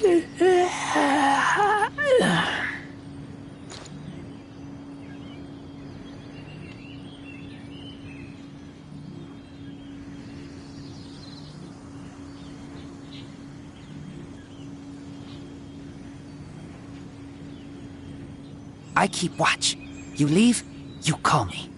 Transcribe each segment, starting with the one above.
I keep watch. You leave, you call me.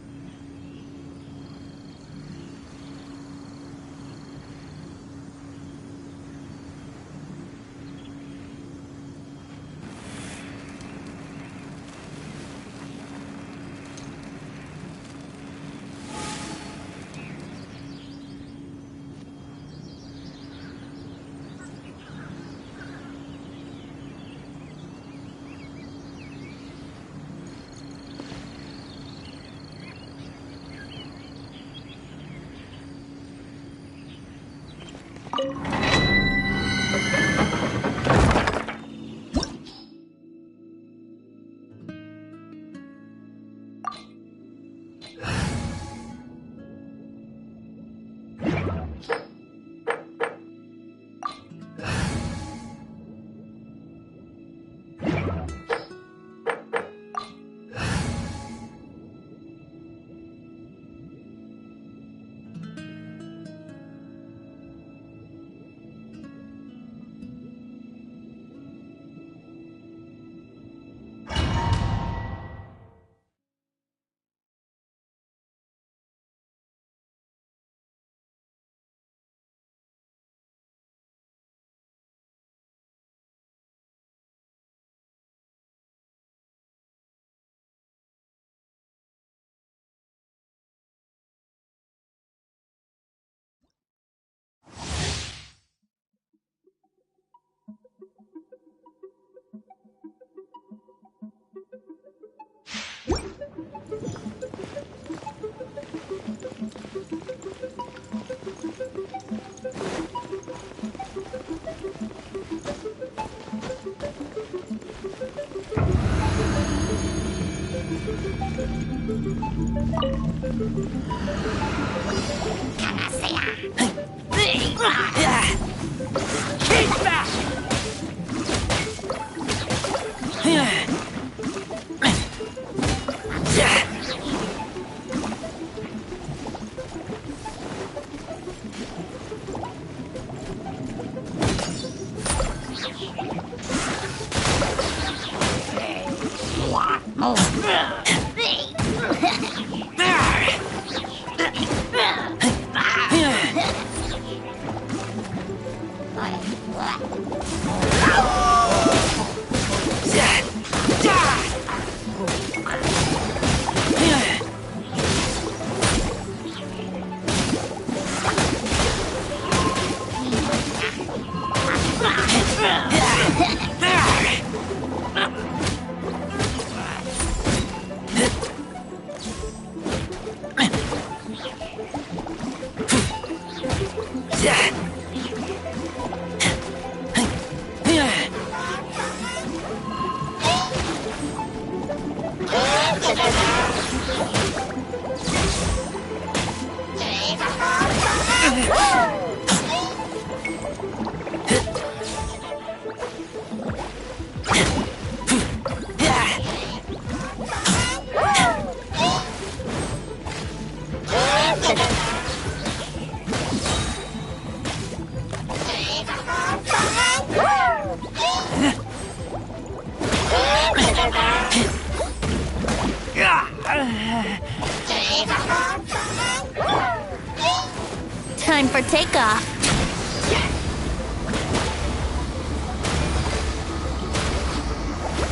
Time for takeoff.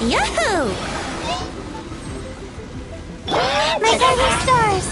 Yahoo! My guiding stars!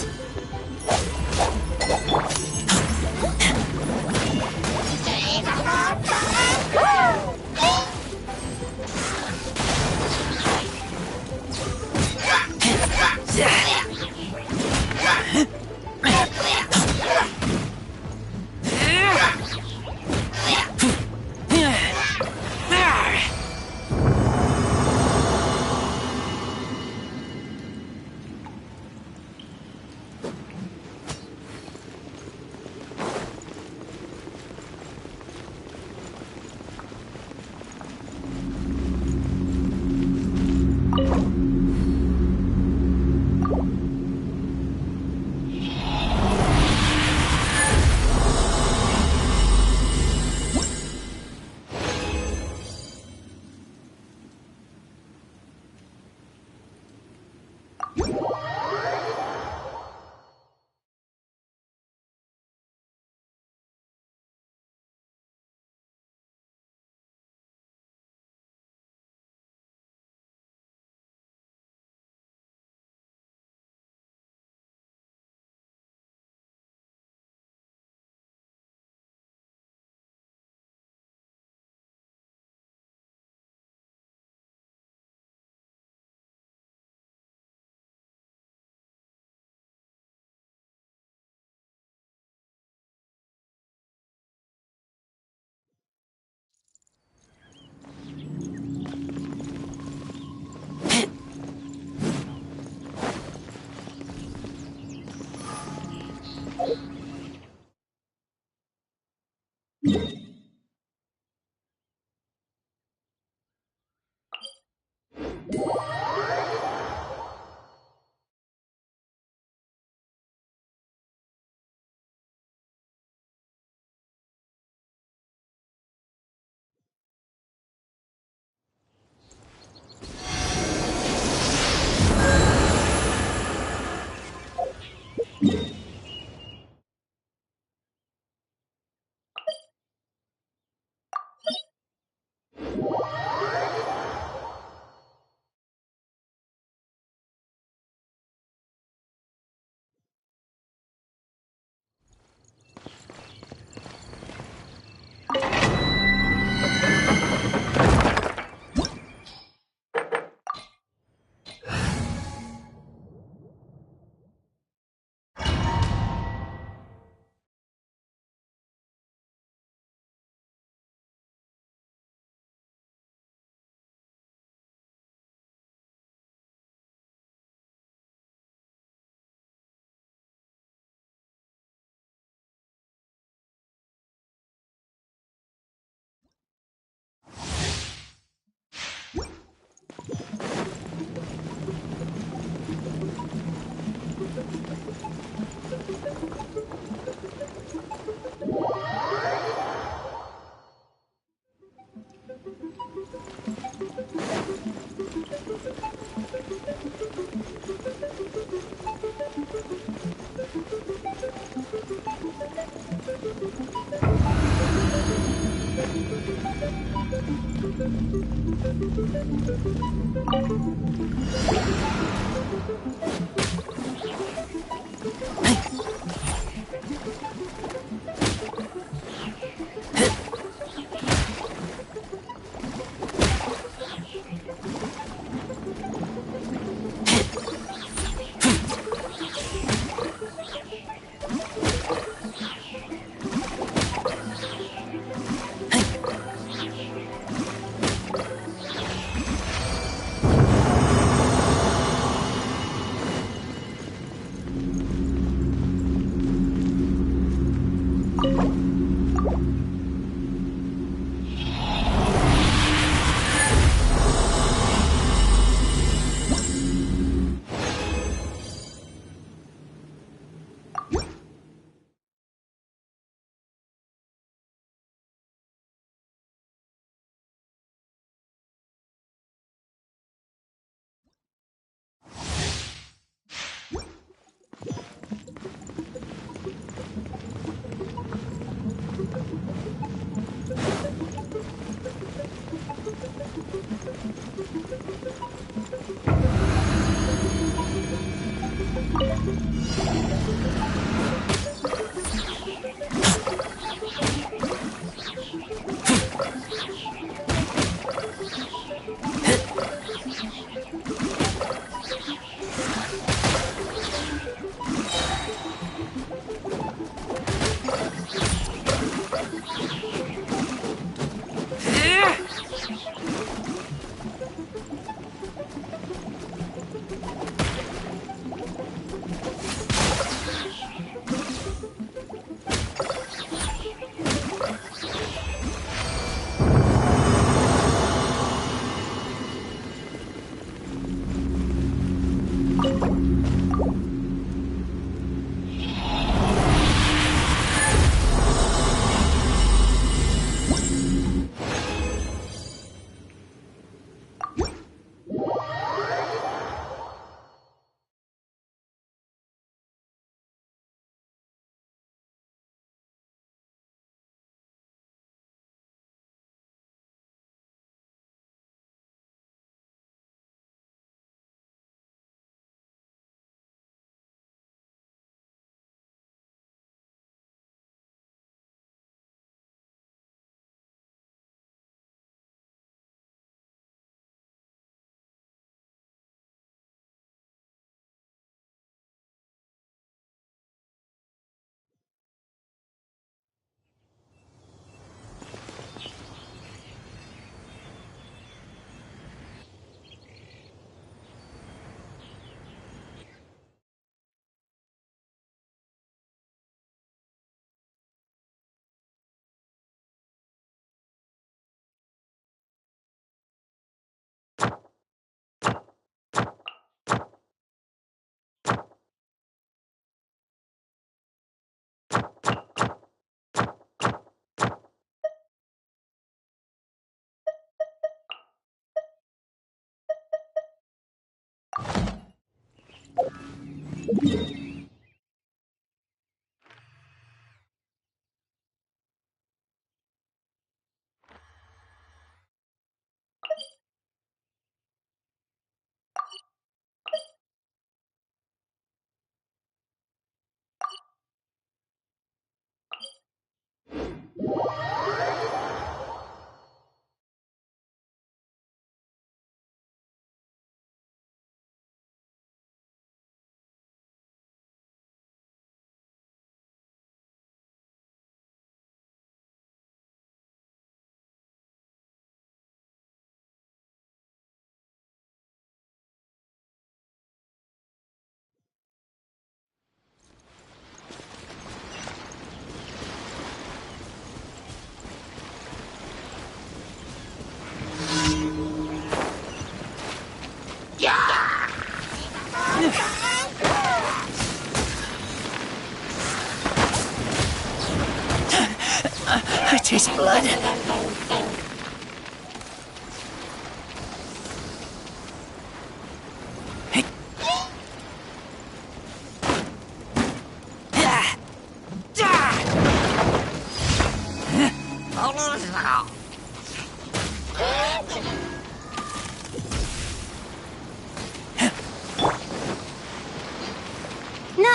I taste blood.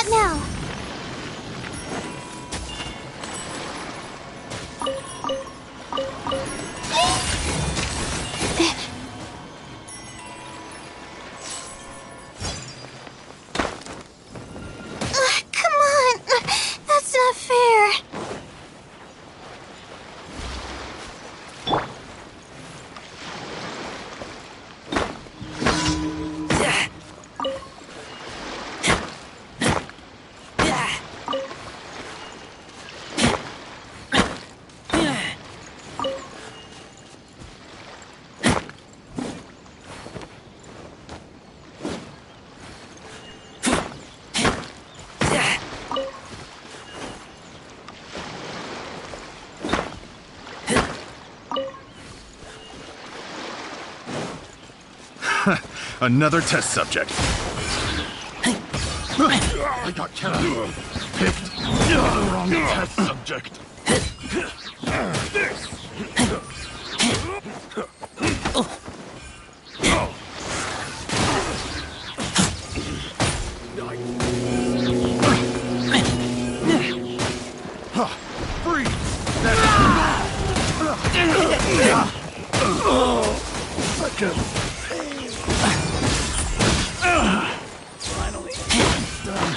Now. Come on! That's not fair. Another test subject. I got picked the wrong test subject. Freeze! Second. Finally done.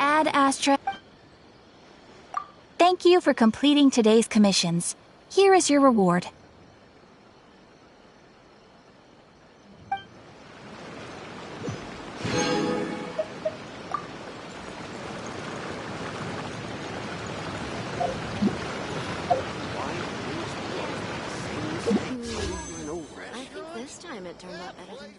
Ad Astra. Thank you for completing today's commissions. Here is your reward. I think this time it turned out better than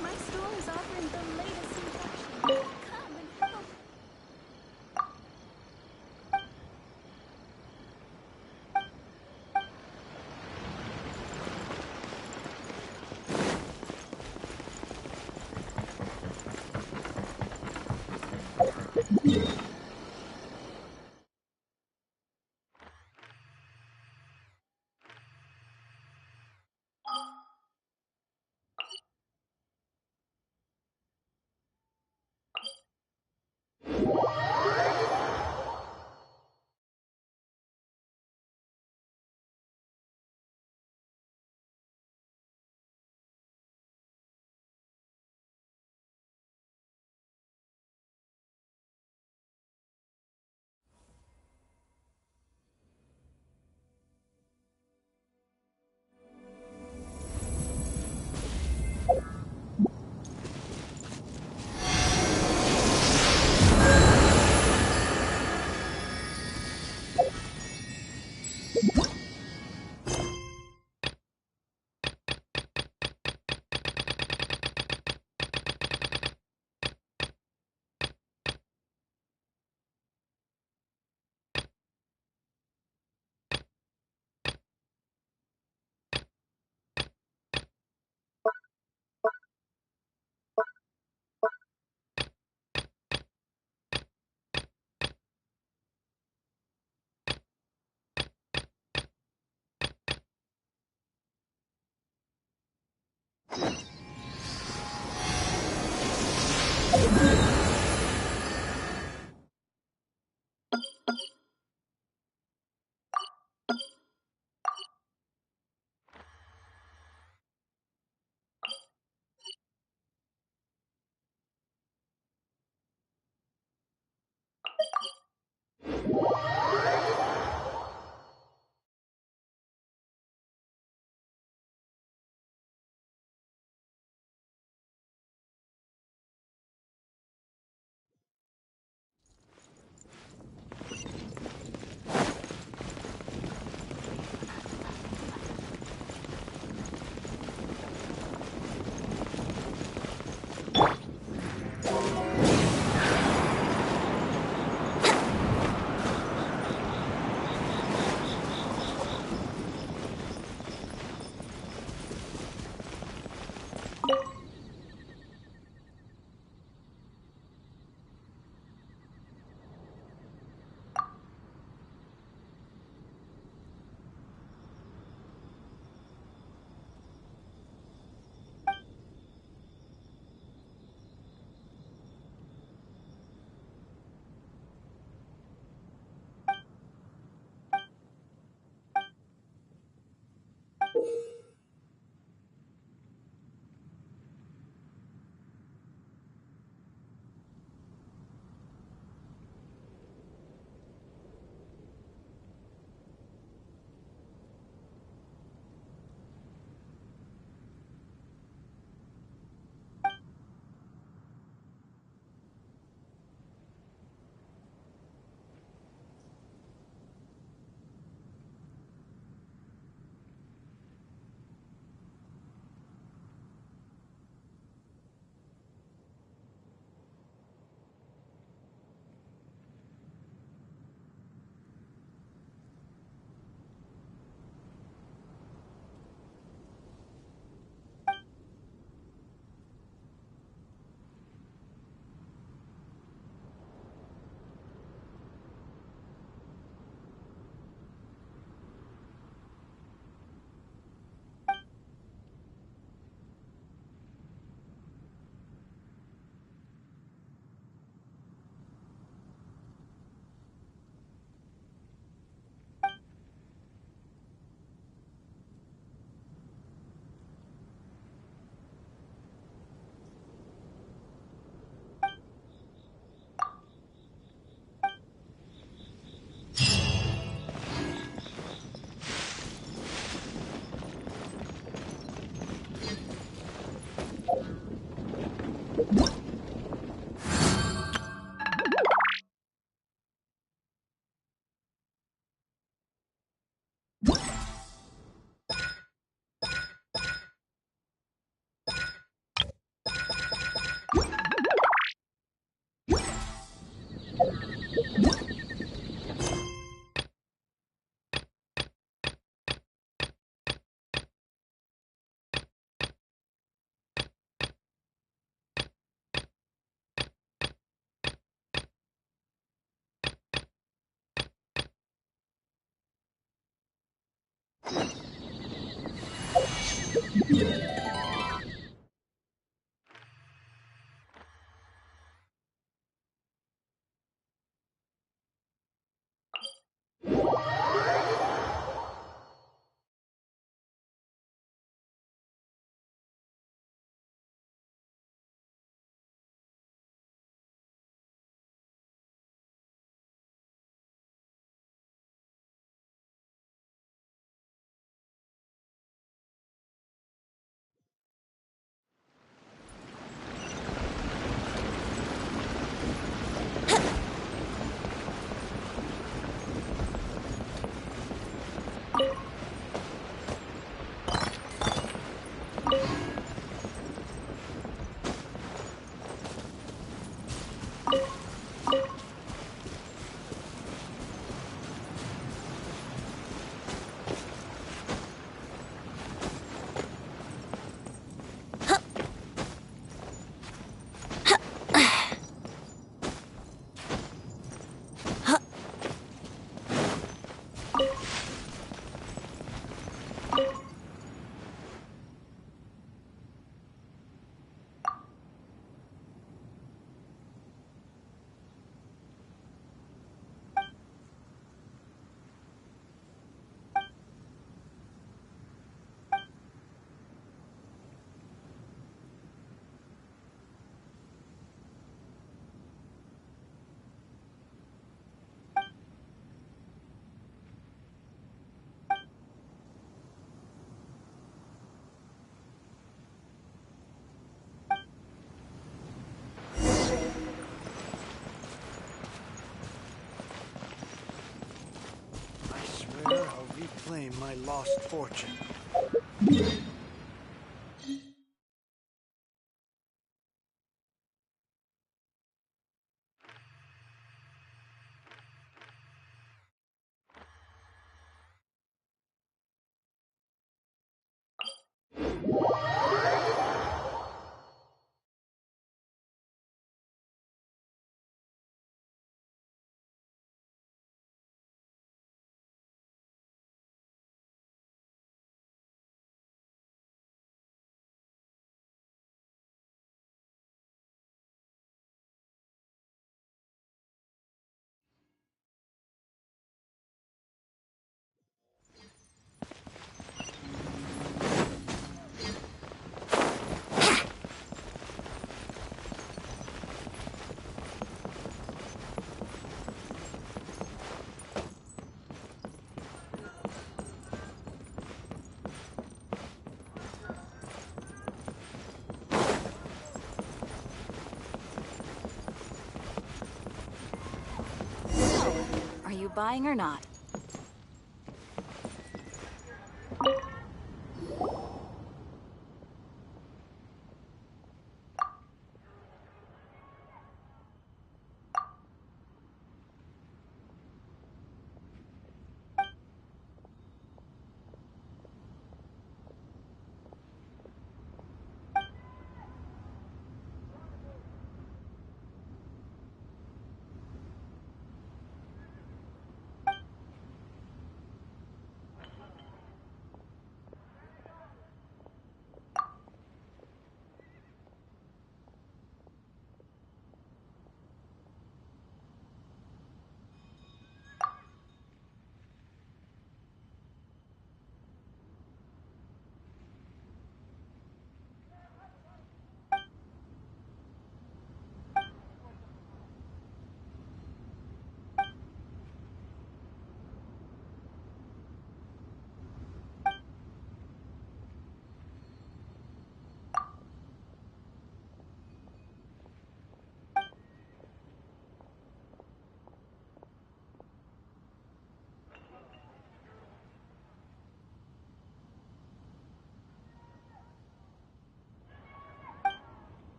My store is offering the latest in fashion. Come and help. my lost fortune. Are you buying or not?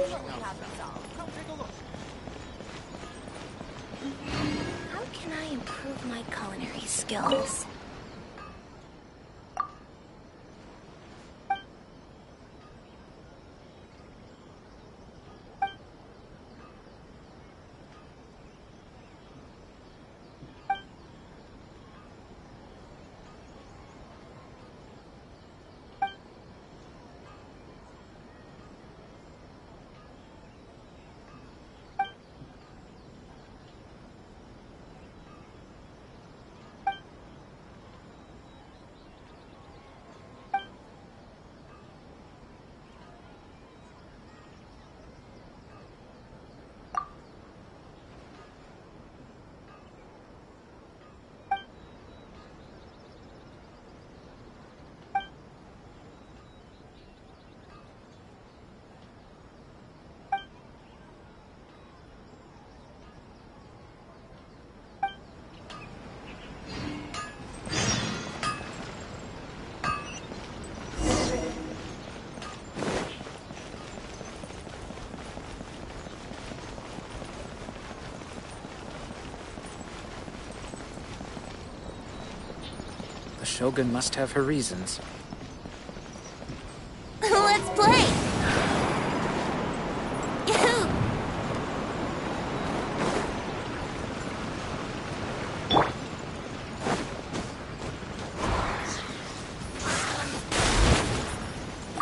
How can I improve my culinary skills? The Shogun must have her reasons. Let's play! Yahoo!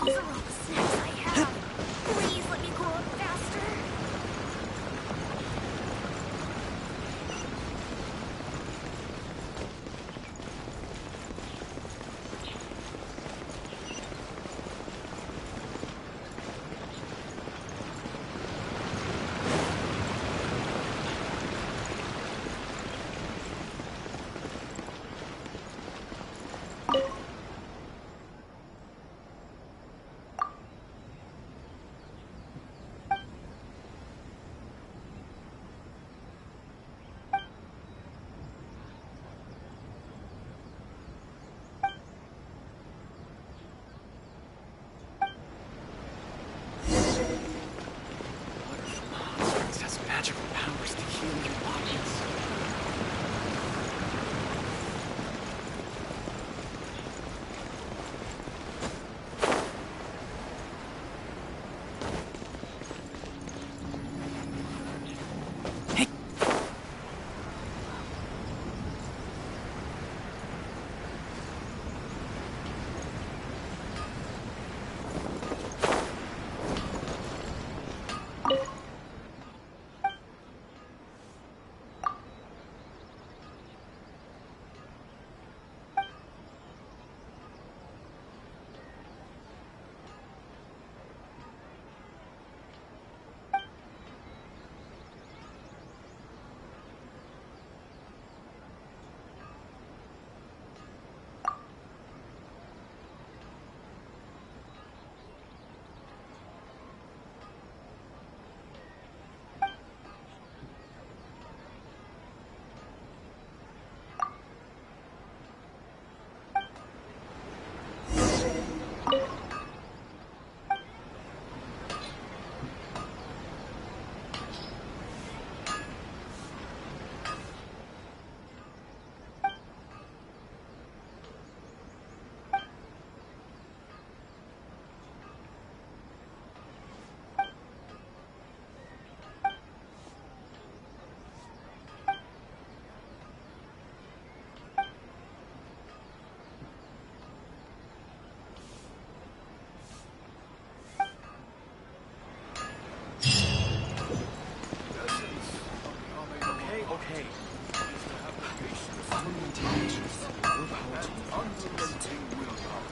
These are all the snacks I have. Please let me grow up faster. It has magical powers to heal your bodies. Okay. Unrelenting willpower.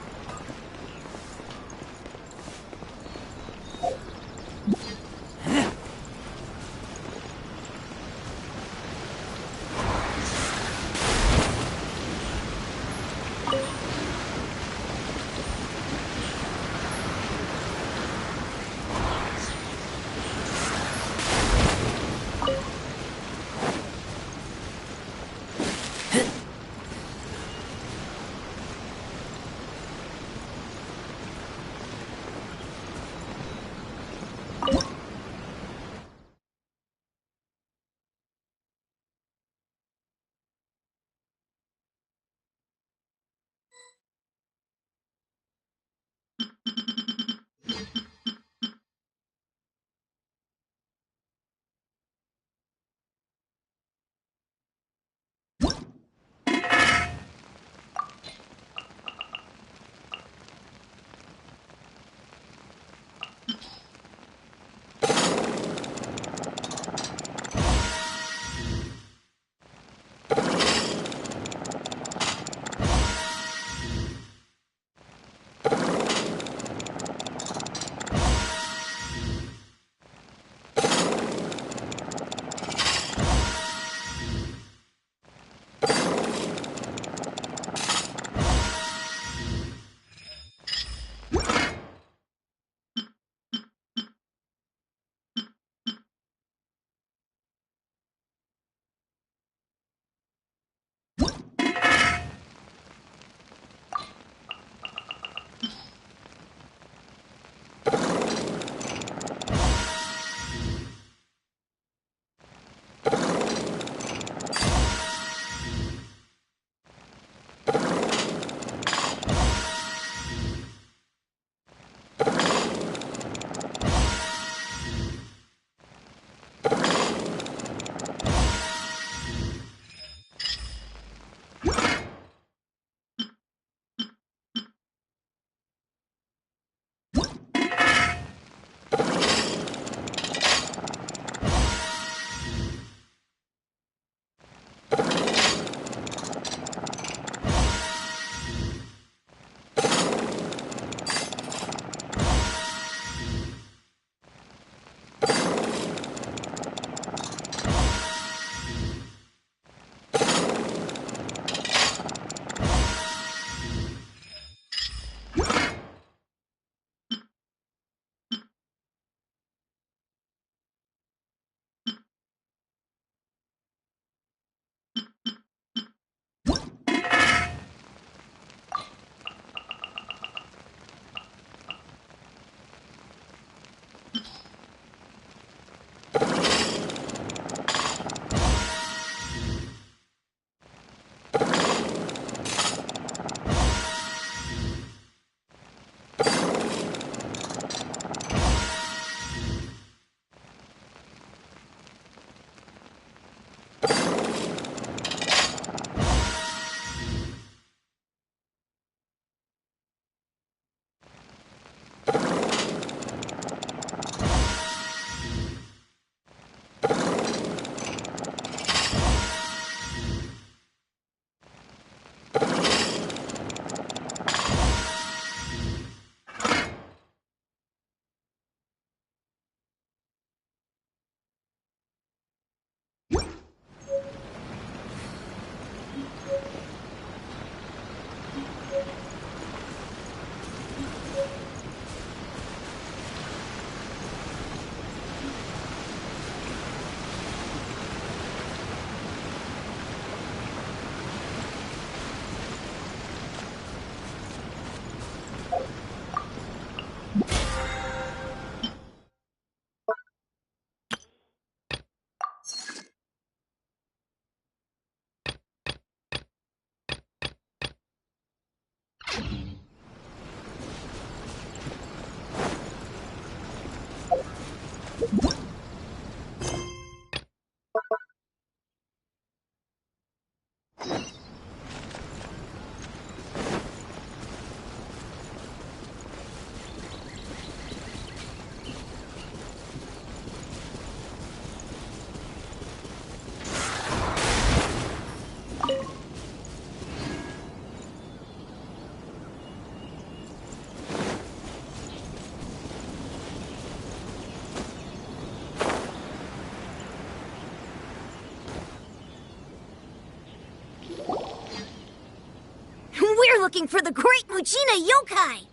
looking for the Great Mujina Yokai!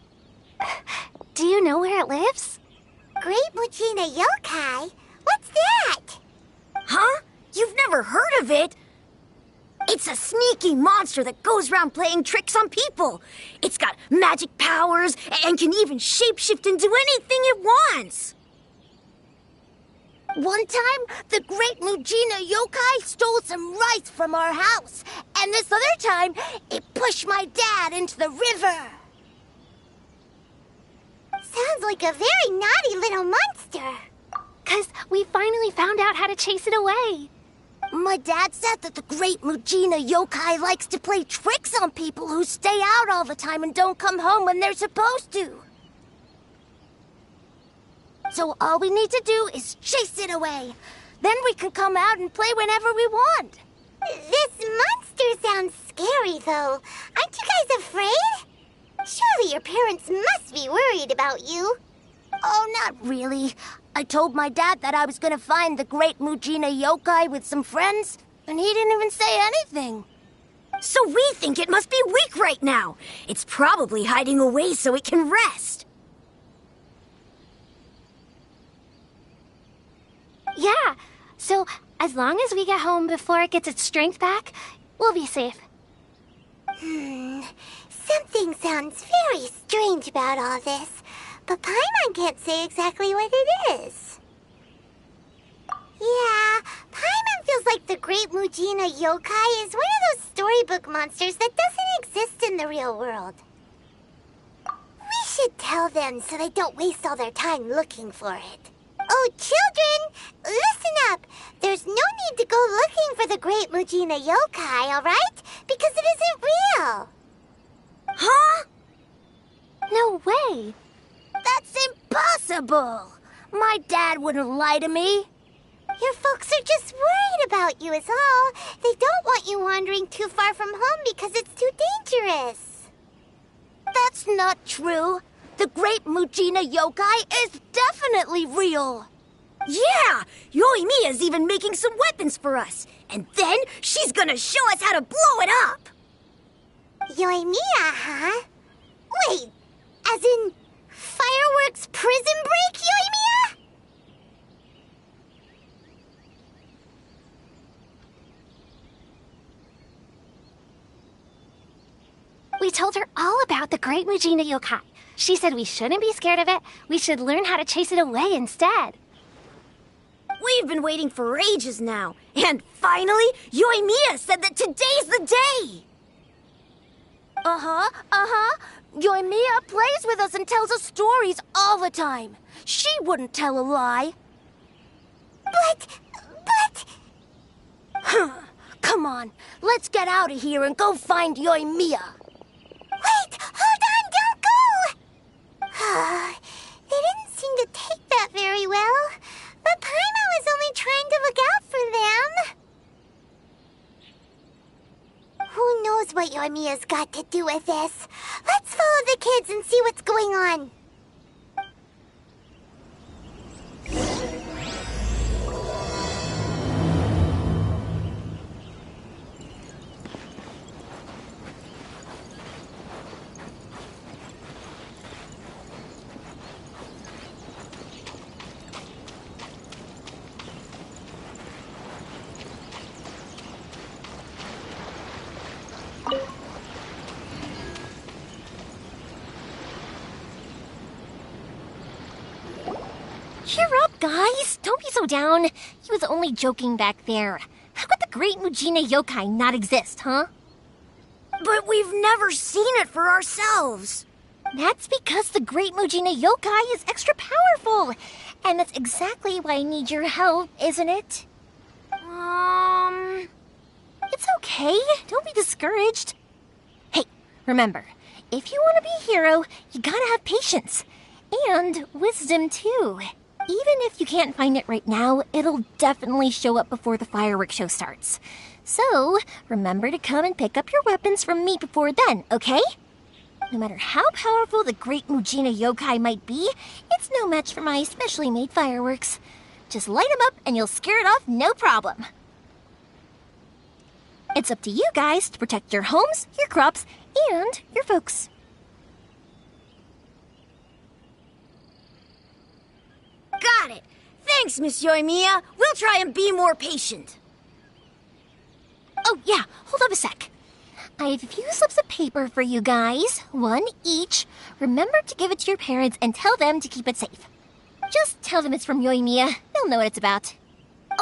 Do you know where it lives? Great Mujina Yokai? What's that? Huh? You've never heard of it? It's a sneaky monster that goes around playing tricks on people. It's got magic powers and can even shapeshift into anything it wants. One time, the Great Mujina Yokai stole some rice from our house. And this other time, it pushed my dad into the river. Sounds like a very naughty little monster. 'Cause we finally found out how to chase it away. My dad said that the Great Mujina Yokai likes to play tricks on people who stay out all the time and don't come home when they're supposed to. So all we need to do is chase it away. Then we can come out and play whenever we want. This monster sounds scary, though. Aren't you guys afraid? Surely your parents must be worried about you. Oh, not really. I told my dad that I was gonna find the Great Mujina Yokai with some friends, and he didn't even say anything. So we think it must be weak right now. It's probably hiding away so it can rest. Yeah, so as long as we get home before it gets its strength back, we'll be safe. Something sounds very strange about all this, but Paimon can't say exactly what it is. Yeah, Paimon feels like the Great Mujina Yokai is one of those storybook monsters that doesn't exist in the real world. We should tell them so they don't waste all their time looking for it. Oh, children, listen up. There's no need to go looking for the Great Mujina Yokai, all right? Because it isn't real. Huh? No way. That's impossible. My dad wouldn't lie to me. Your folks are just worried about you is all. They don't want you wandering too far from home because it's too dangerous. That's not true. The Great Mujina Yokai is definitely real. Yeah! Yoimiya's even making some weapons for us. And then she's gonna show us how to blow it up. Yoimiya, huh? Wait, as in fireworks prison break, Yoimiya? We told her all about the Great Mujina Yokai. She said we shouldn't be scared of it. We should learn how to chase it away instead. We've been waiting for ages now. And finally, Yoimiya said that today's the day! Yoimiya plays with us and tells us stories all the time. She wouldn't tell a lie. But... Come on, let's get out of here and go find Yoimiya. Wait, hold on, don't go! They didn't seem to take that very well. But Paimon was only trying to look out for them. Who knows what Yoimiya's got to do with this? Let's follow the kids and see what's going on. Cheer up, guys! Don't be so down. He was only joking back there. How could the Great Mujina Yokai not exist, huh? But we've never seen it for ourselves. That's because the Great Mujina Yokai is extra powerful. And that's exactly why I need your help, isn't it? It's okay. Don't be discouraged. Hey, remember, if you want to be a hero, you gotta have patience. And wisdom, too. Even if you can't find it right now, it'll definitely show up before the fireworks show starts. So, remember to come and pick up your weapons from me before then, okay? No matter how powerful the Great Mujina Yokai might be, it's no match for my specially made fireworks. Just light them up and you'll scare it off no problem. It's up to you guys to protect your homes, your crops, and your folks. Got it. Thanks, Miss Yoimiya. We'll try and be more patient. Oh, yeah, hold up a sec. I have a few slips of paper for you guys, one each. Remember to give it to your parents and tell them to keep it safe. Just tell them it's from Yoimiya. They'll know what it's about.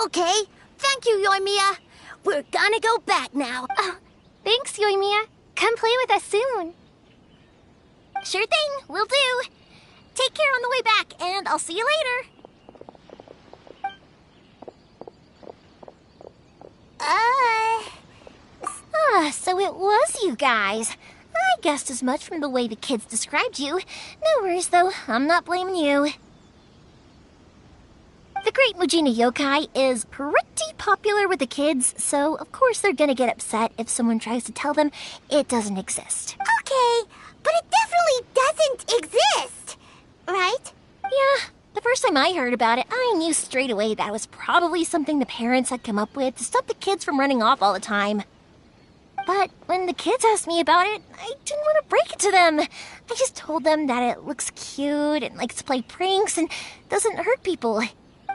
Okay, thank you, Yoimiya. We're gonna go back now. Oh, thanks, Yoimiya. Come play with us soon. Sure thing, will do. Take care on the way back, and I'll see you later. So it was you guys. I guessed as much from the way the kids described you. No worries, though. I'm not blaming you. The Great Mujina Yokai is pretty popular with the kids, so of course they're gonna get upset if someone tries to tell them it doesn't exist. Okay, but it definitely doesn't exist, right? Yeah, the first time I heard about it, I knew straight away that was probably something the parents had come up with to stop the kids from running off all the time. But when the kids asked me about it, I didn't want to break it to them. I just told them that it looks cute and likes to play pranks and doesn't hurt people.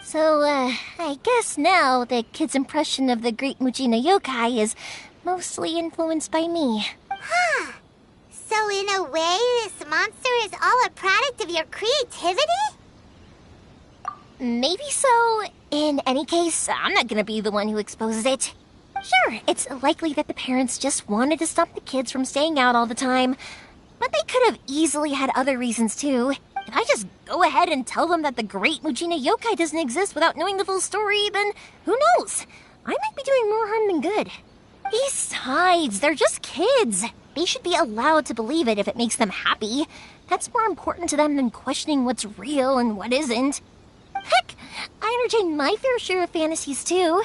So, I guess now the kids' impression of the Great Mujina Yokai is mostly influenced by me. Huh. So in a way, this monster is all a product of your creativity? Maybe so. In any case, I'm not gonna be the one who exposes it. Sure, it's likely that the parents just wanted to stop the kids from staying out all the time. But they could have easily had other reasons too. If I just go ahead and tell them that the Great Mujina Yokai doesn't exist without knowing the full story, then who knows? I might be doing more harm than good. Besides, they're just kids. They should be allowed to believe it if it makes them happy. That's more important to them than questioning what's real and what isn't. Heck, I entertain my fair share of fantasies too.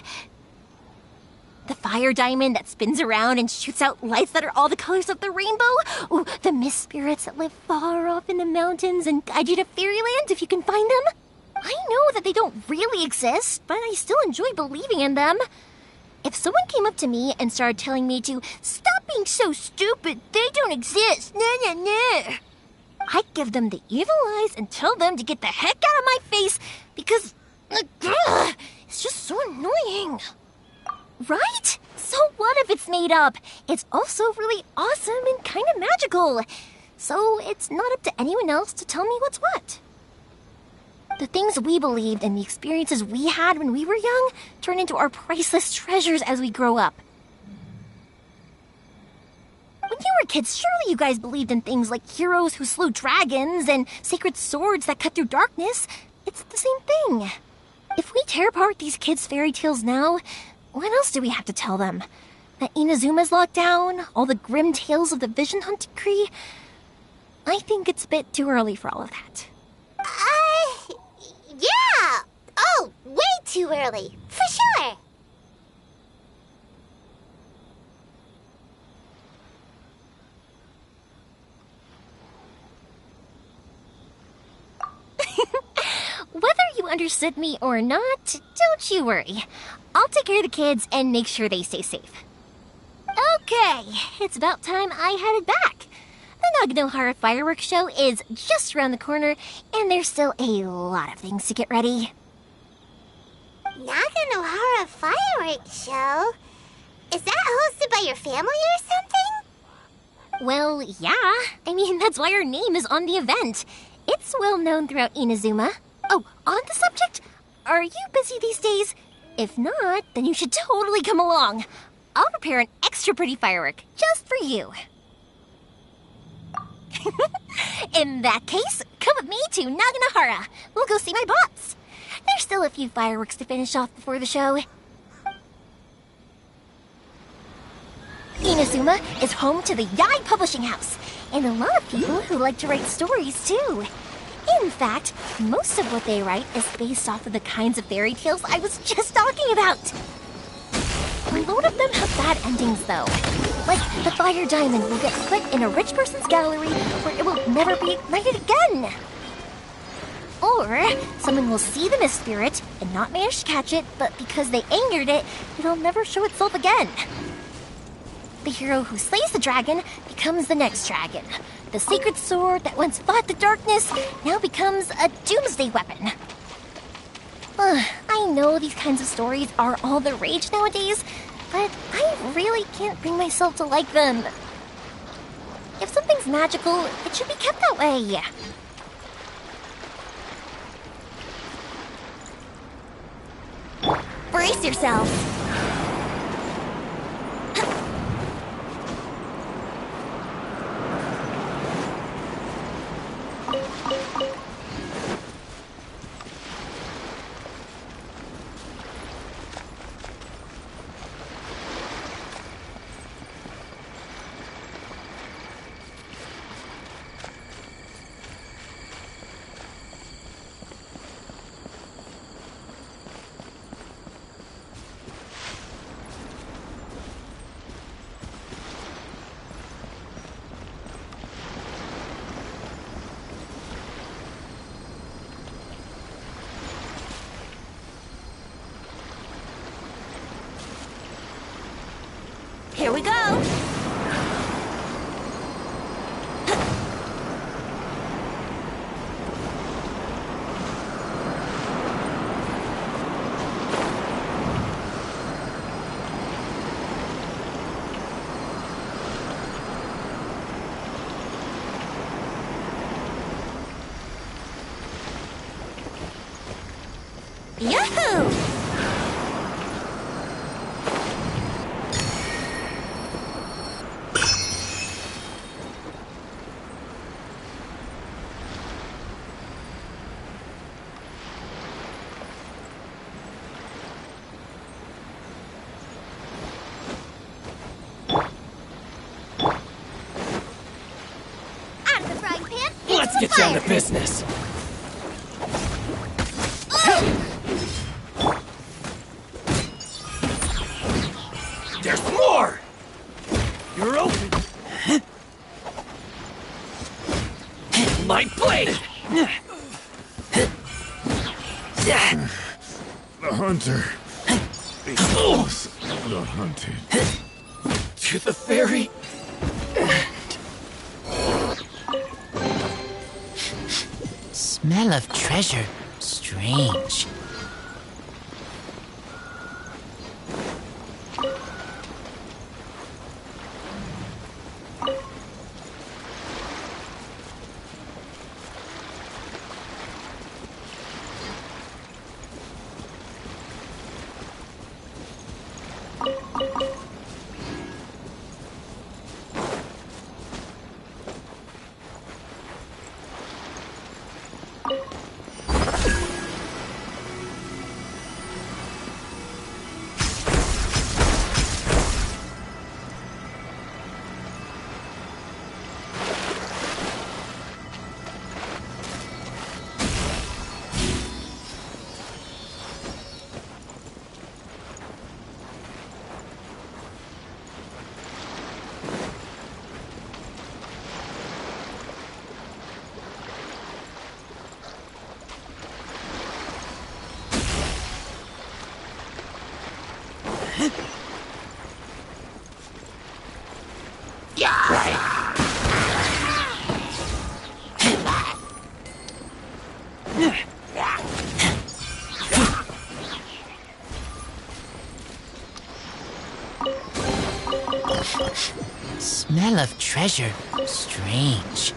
The fire diamond that spins around and shoots out lights that are all the colors of the rainbow. Ooh, the mist spirits that live far off in the mountains and guide you to fairyland if you can find them. I know that they don't really exist, but I still enjoy believing in them. If someone came up to me and started telling me to stop being so stupid, they don't exist, I'd give them the evil eyes and tell them to get the heck out of my face because it's just so annoying. Right? So what if it's made up? It's also really awesome and kind of magical. So it's not up to anyone else to tell me what's what. The things we believed and the experiences we had when we were young turn into our priceless treasures as we grow up. When you were kids, surely you guys believed in things like heroes who slew dragons and sacred swords that cut through darkness. It's the same thing. If we tear apart these kids' fairy tales now, what else do we have to tell them? That Inazuma's locked down? All the grim tales of the Vision Hunt Decree? I think it's a bit too early for all of that. Yeah! Oh, way too early, for sure! Whether you understood me or not, don't you worry. I'll take care of the kids and make sure they stay safe. Okay, it's about time I headed back. The Naganohara fireworks show is just around the corner, and there's still a lot of things to get ready. Naganohara fireworks show? Is that hosted by your family or something? Well, yeah. I mean, that's why our name is on the event. It's well known throughout Inazuma. Oh, on the subject, are you busy these days? If not, then you should totally come along. I'll prepare an extra pretty firework just for you. In that case, come with me to Naganohara. We'll go see my bots. There's still a few fireworks to finish off before the show. Inazuma is home to the Yai Publishing House, and a lot of people who like to write stories too. In fact, most of what they write is based off of the kinds of fairy tales I was just talking about. A load of them have bad endings, though. Like, the fire diamond will get put in a rich person's gallery where it will never be ignited again. Or, someone will see the mist spirit and not manage to catch it, but because they angered it, it'll never show itself again. The hero who slays the dragon becomes the next dragon. The sacred sword that once fought the darkness now becomes a doomsday weapon. I know these kinds of stories are all the rage nowadays, but I really can't bring myself to like them. If something's magical, it should be kept that way. Brace yourselves. Here we go. Yahoo! Let's get down to business. There's more! You're open. My blade! The hunter equals the hunted. To the very smell of treasure. Strange. Smell of treasure. Strange.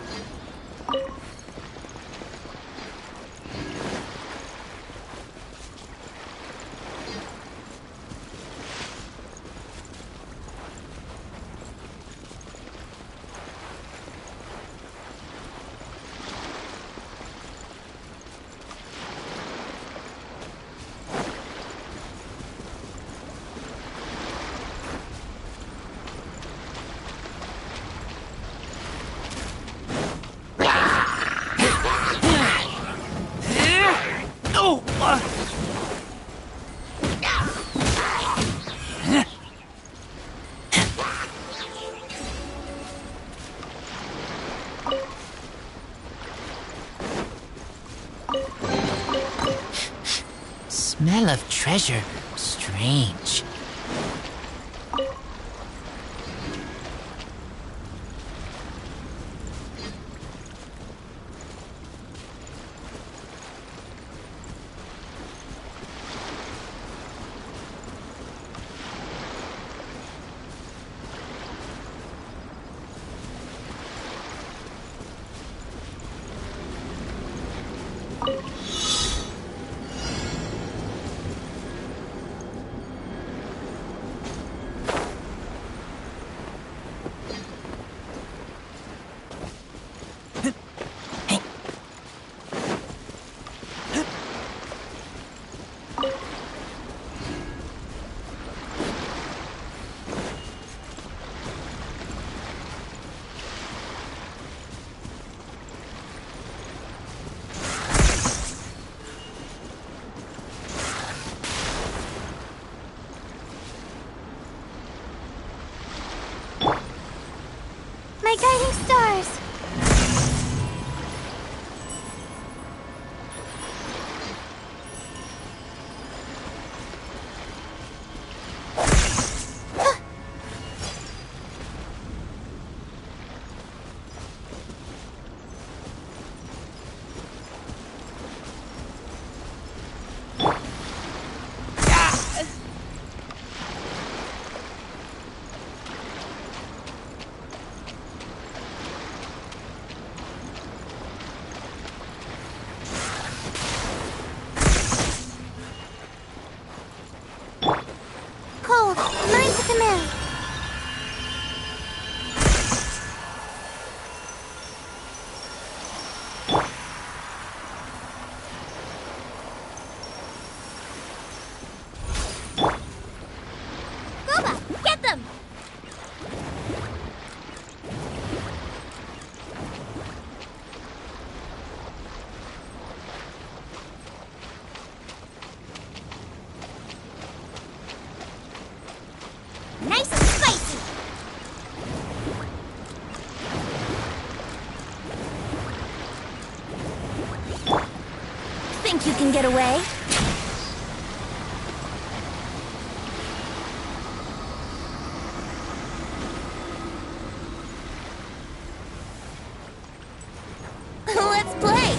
Smell of treasure. Strange. stars! Cold, mine to come in. Gooba, get them! Nice and spicy! Think you can get away? Let's play!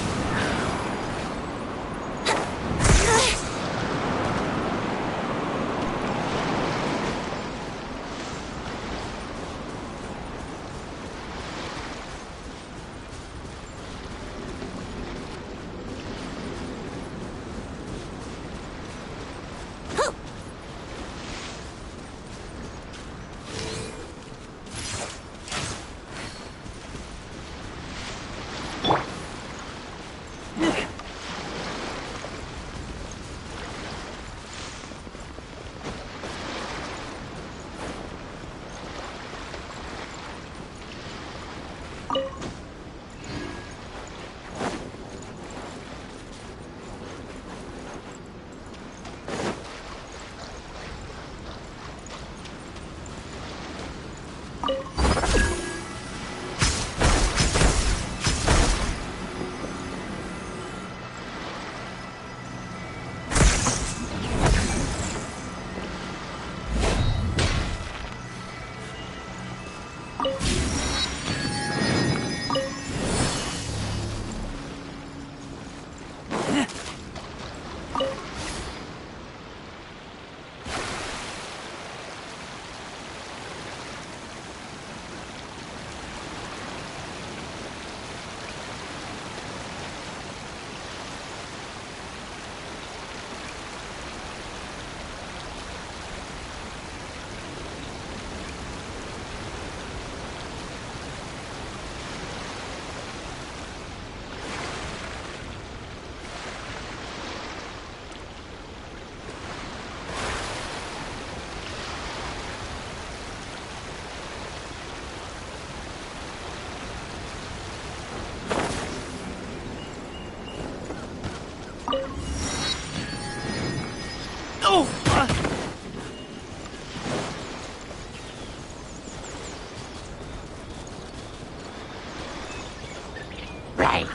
Right.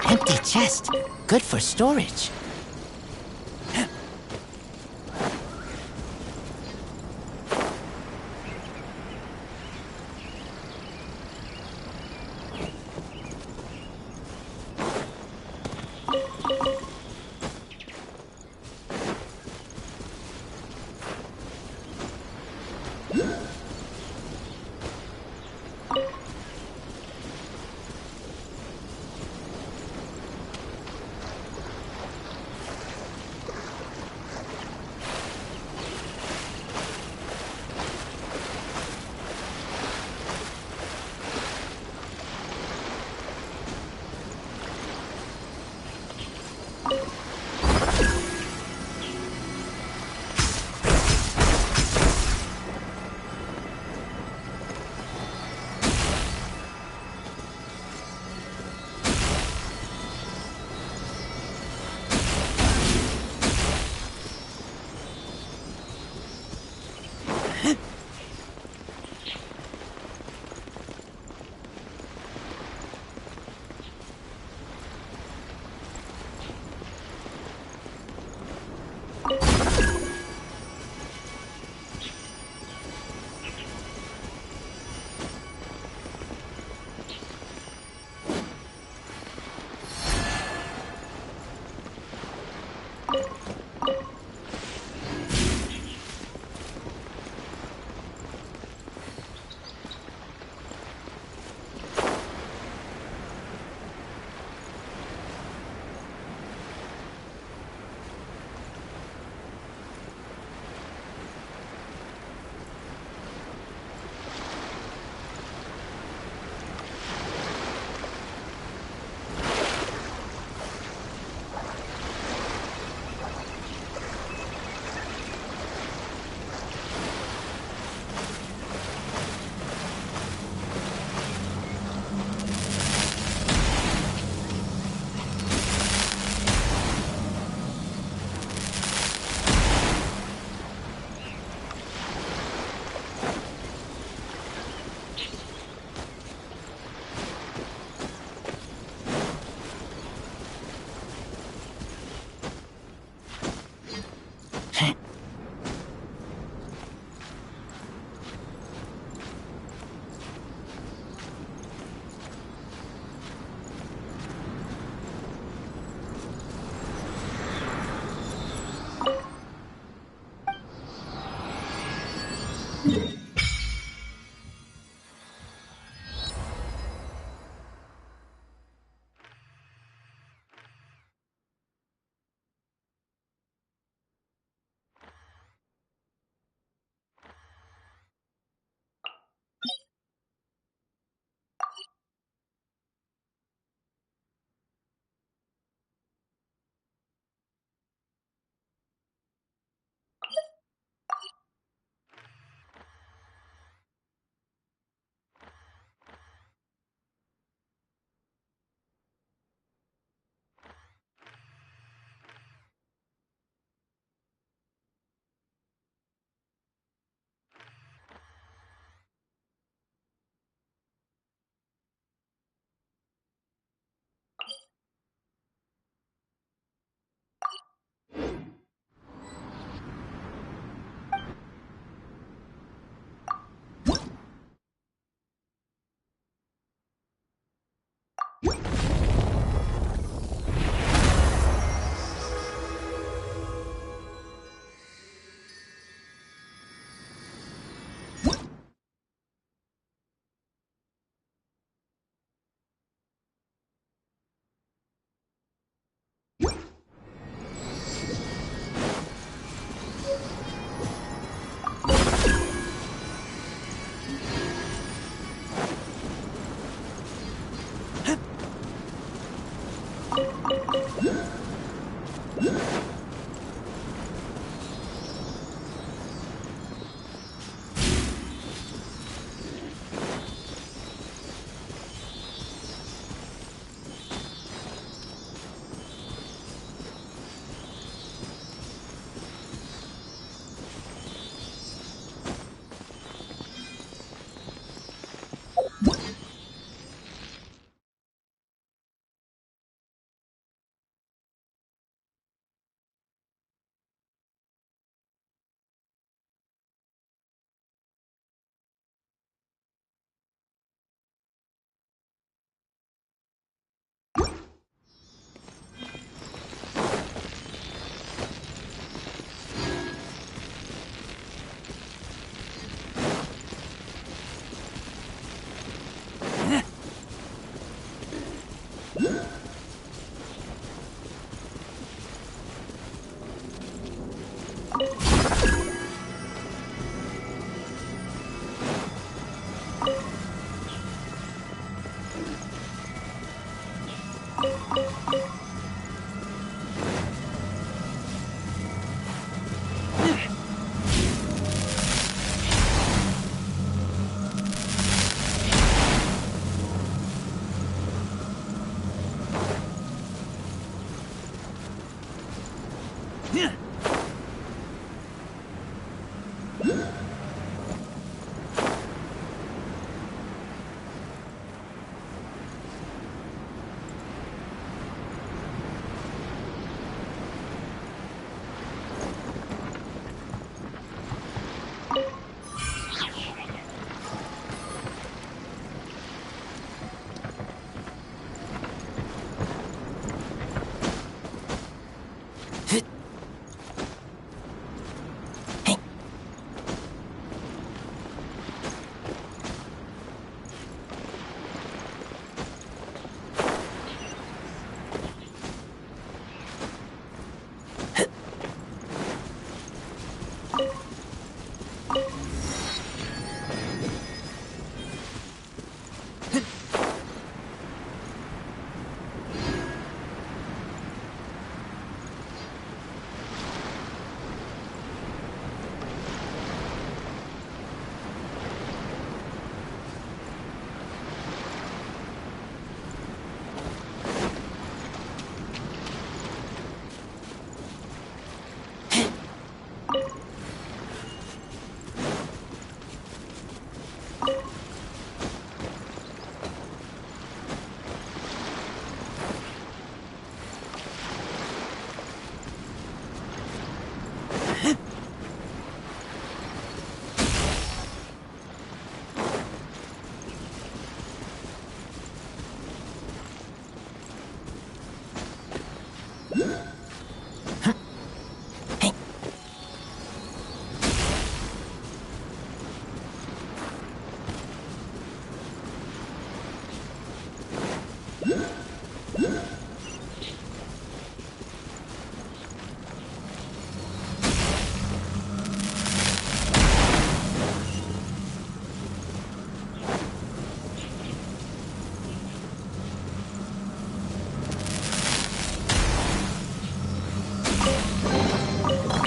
Empty chest. Good for storage.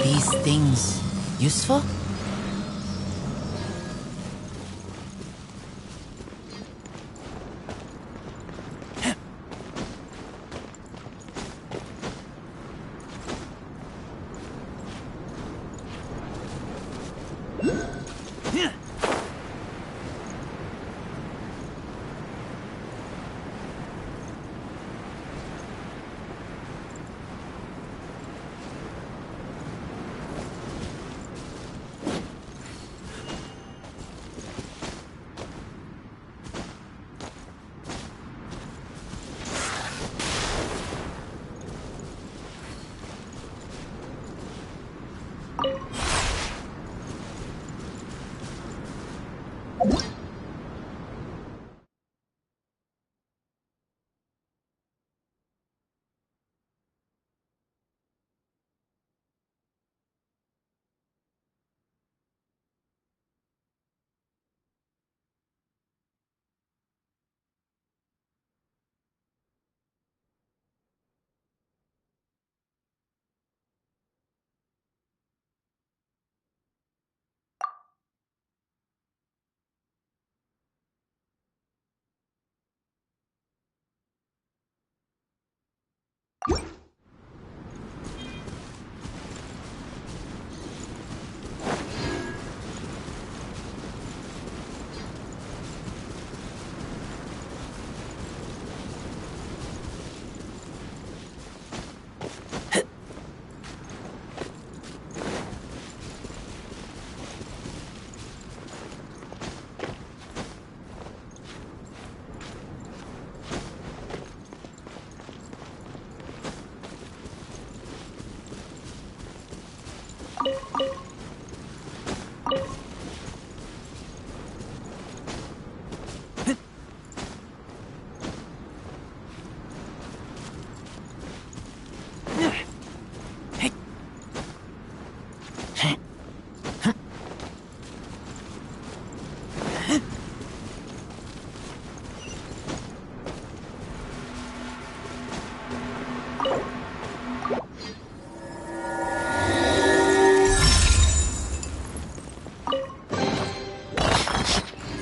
These things useful?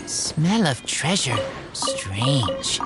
Smell of treasure. Strange.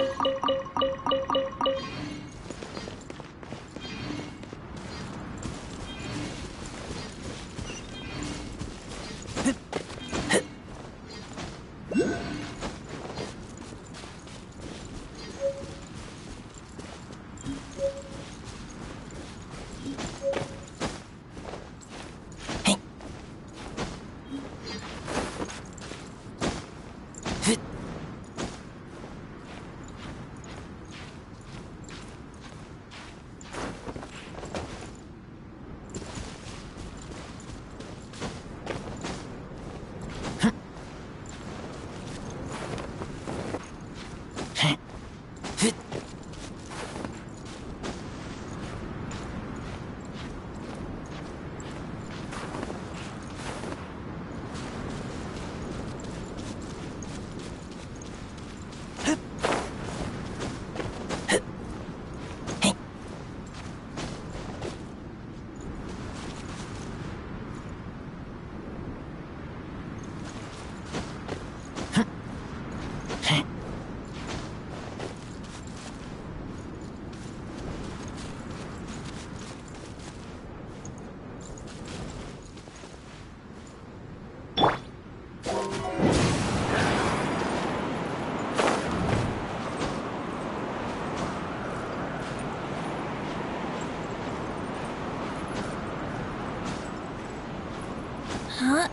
Huh?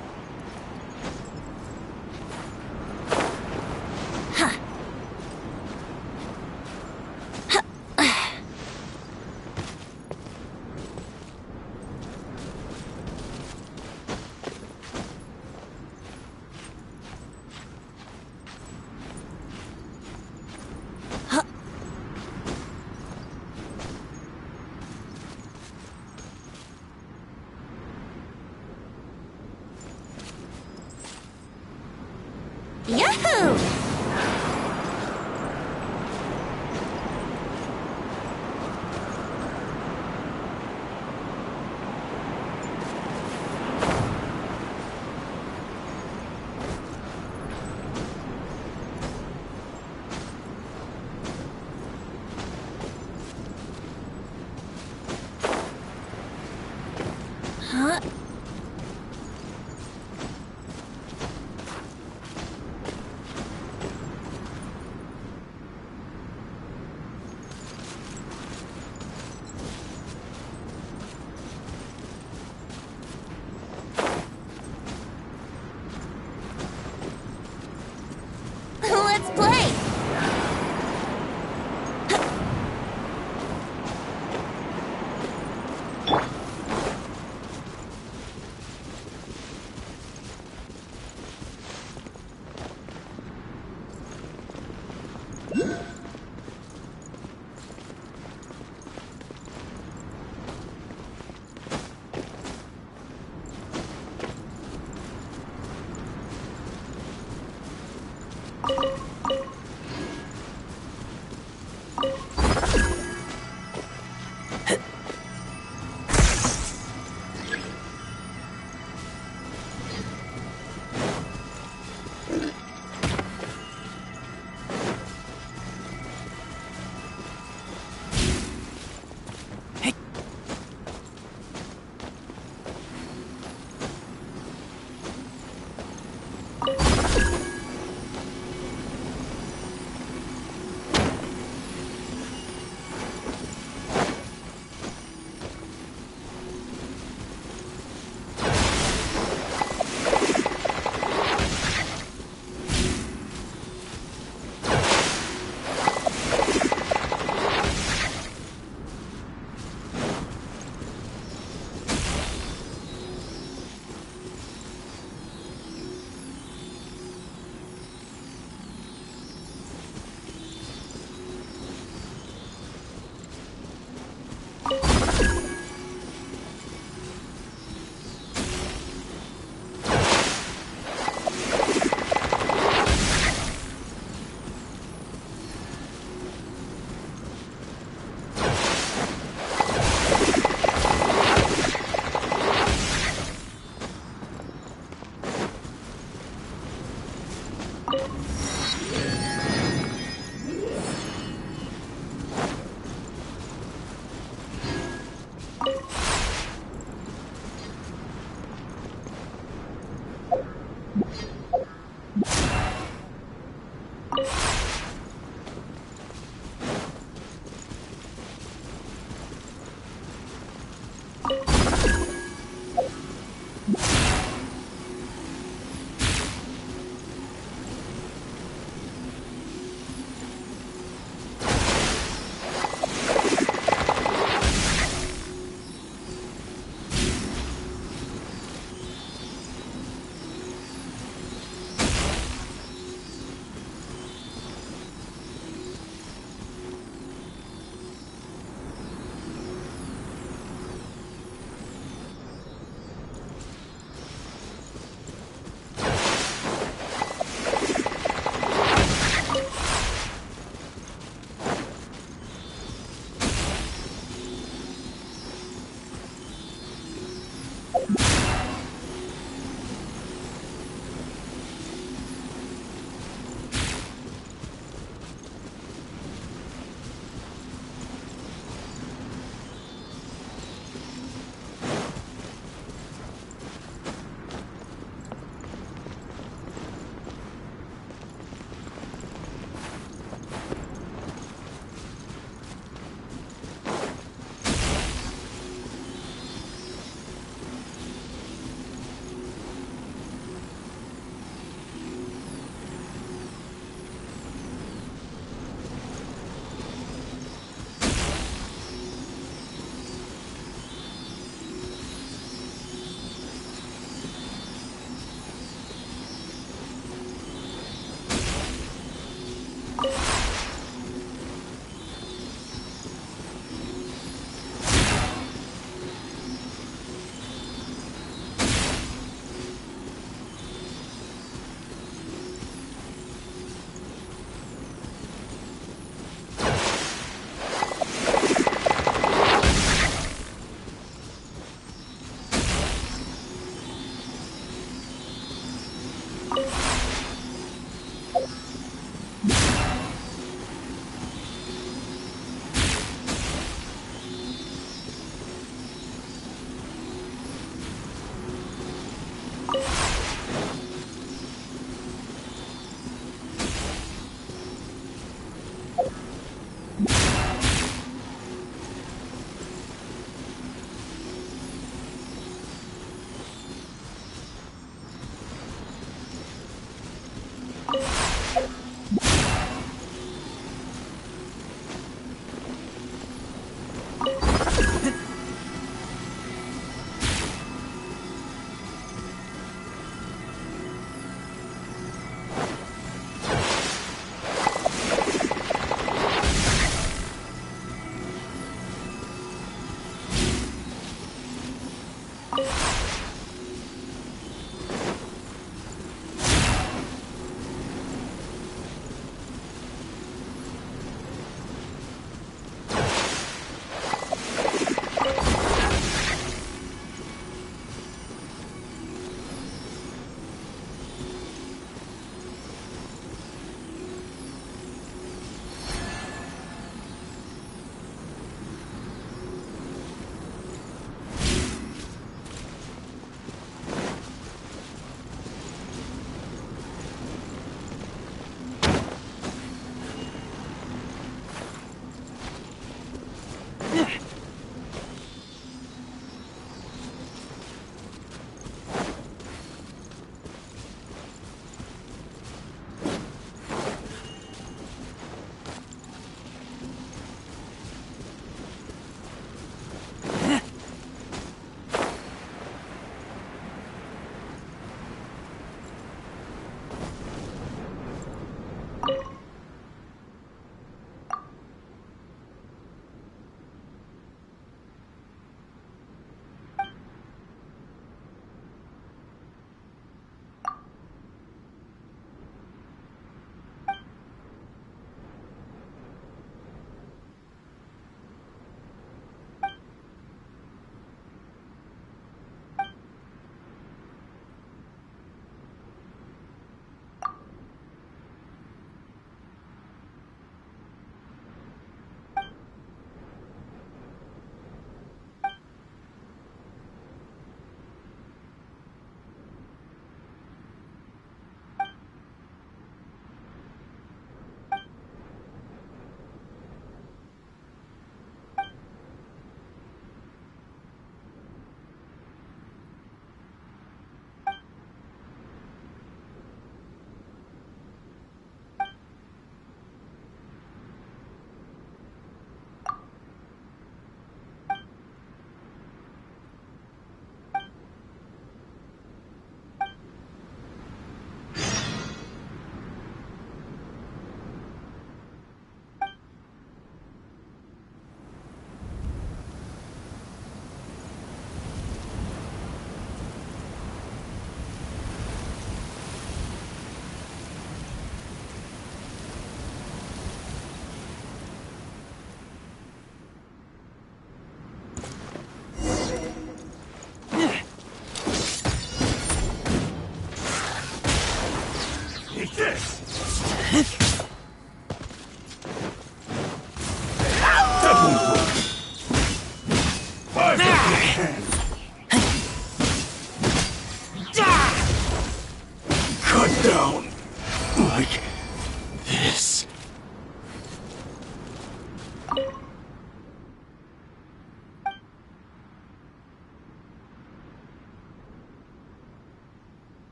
Huh. Yahoo! Huh?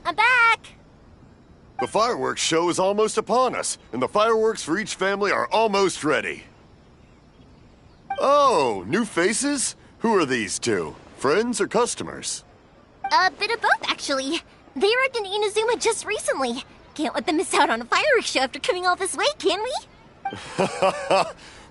I'm back! The fireworks show is almost upon us, and the fireworks for each family are almost ready. Oh, new faces? Who are these two? Friends or customers? A bit of both, actually. They arrived in Inazuma just recently. Can't let them miss out on a fireworks show after coming all this way, can we?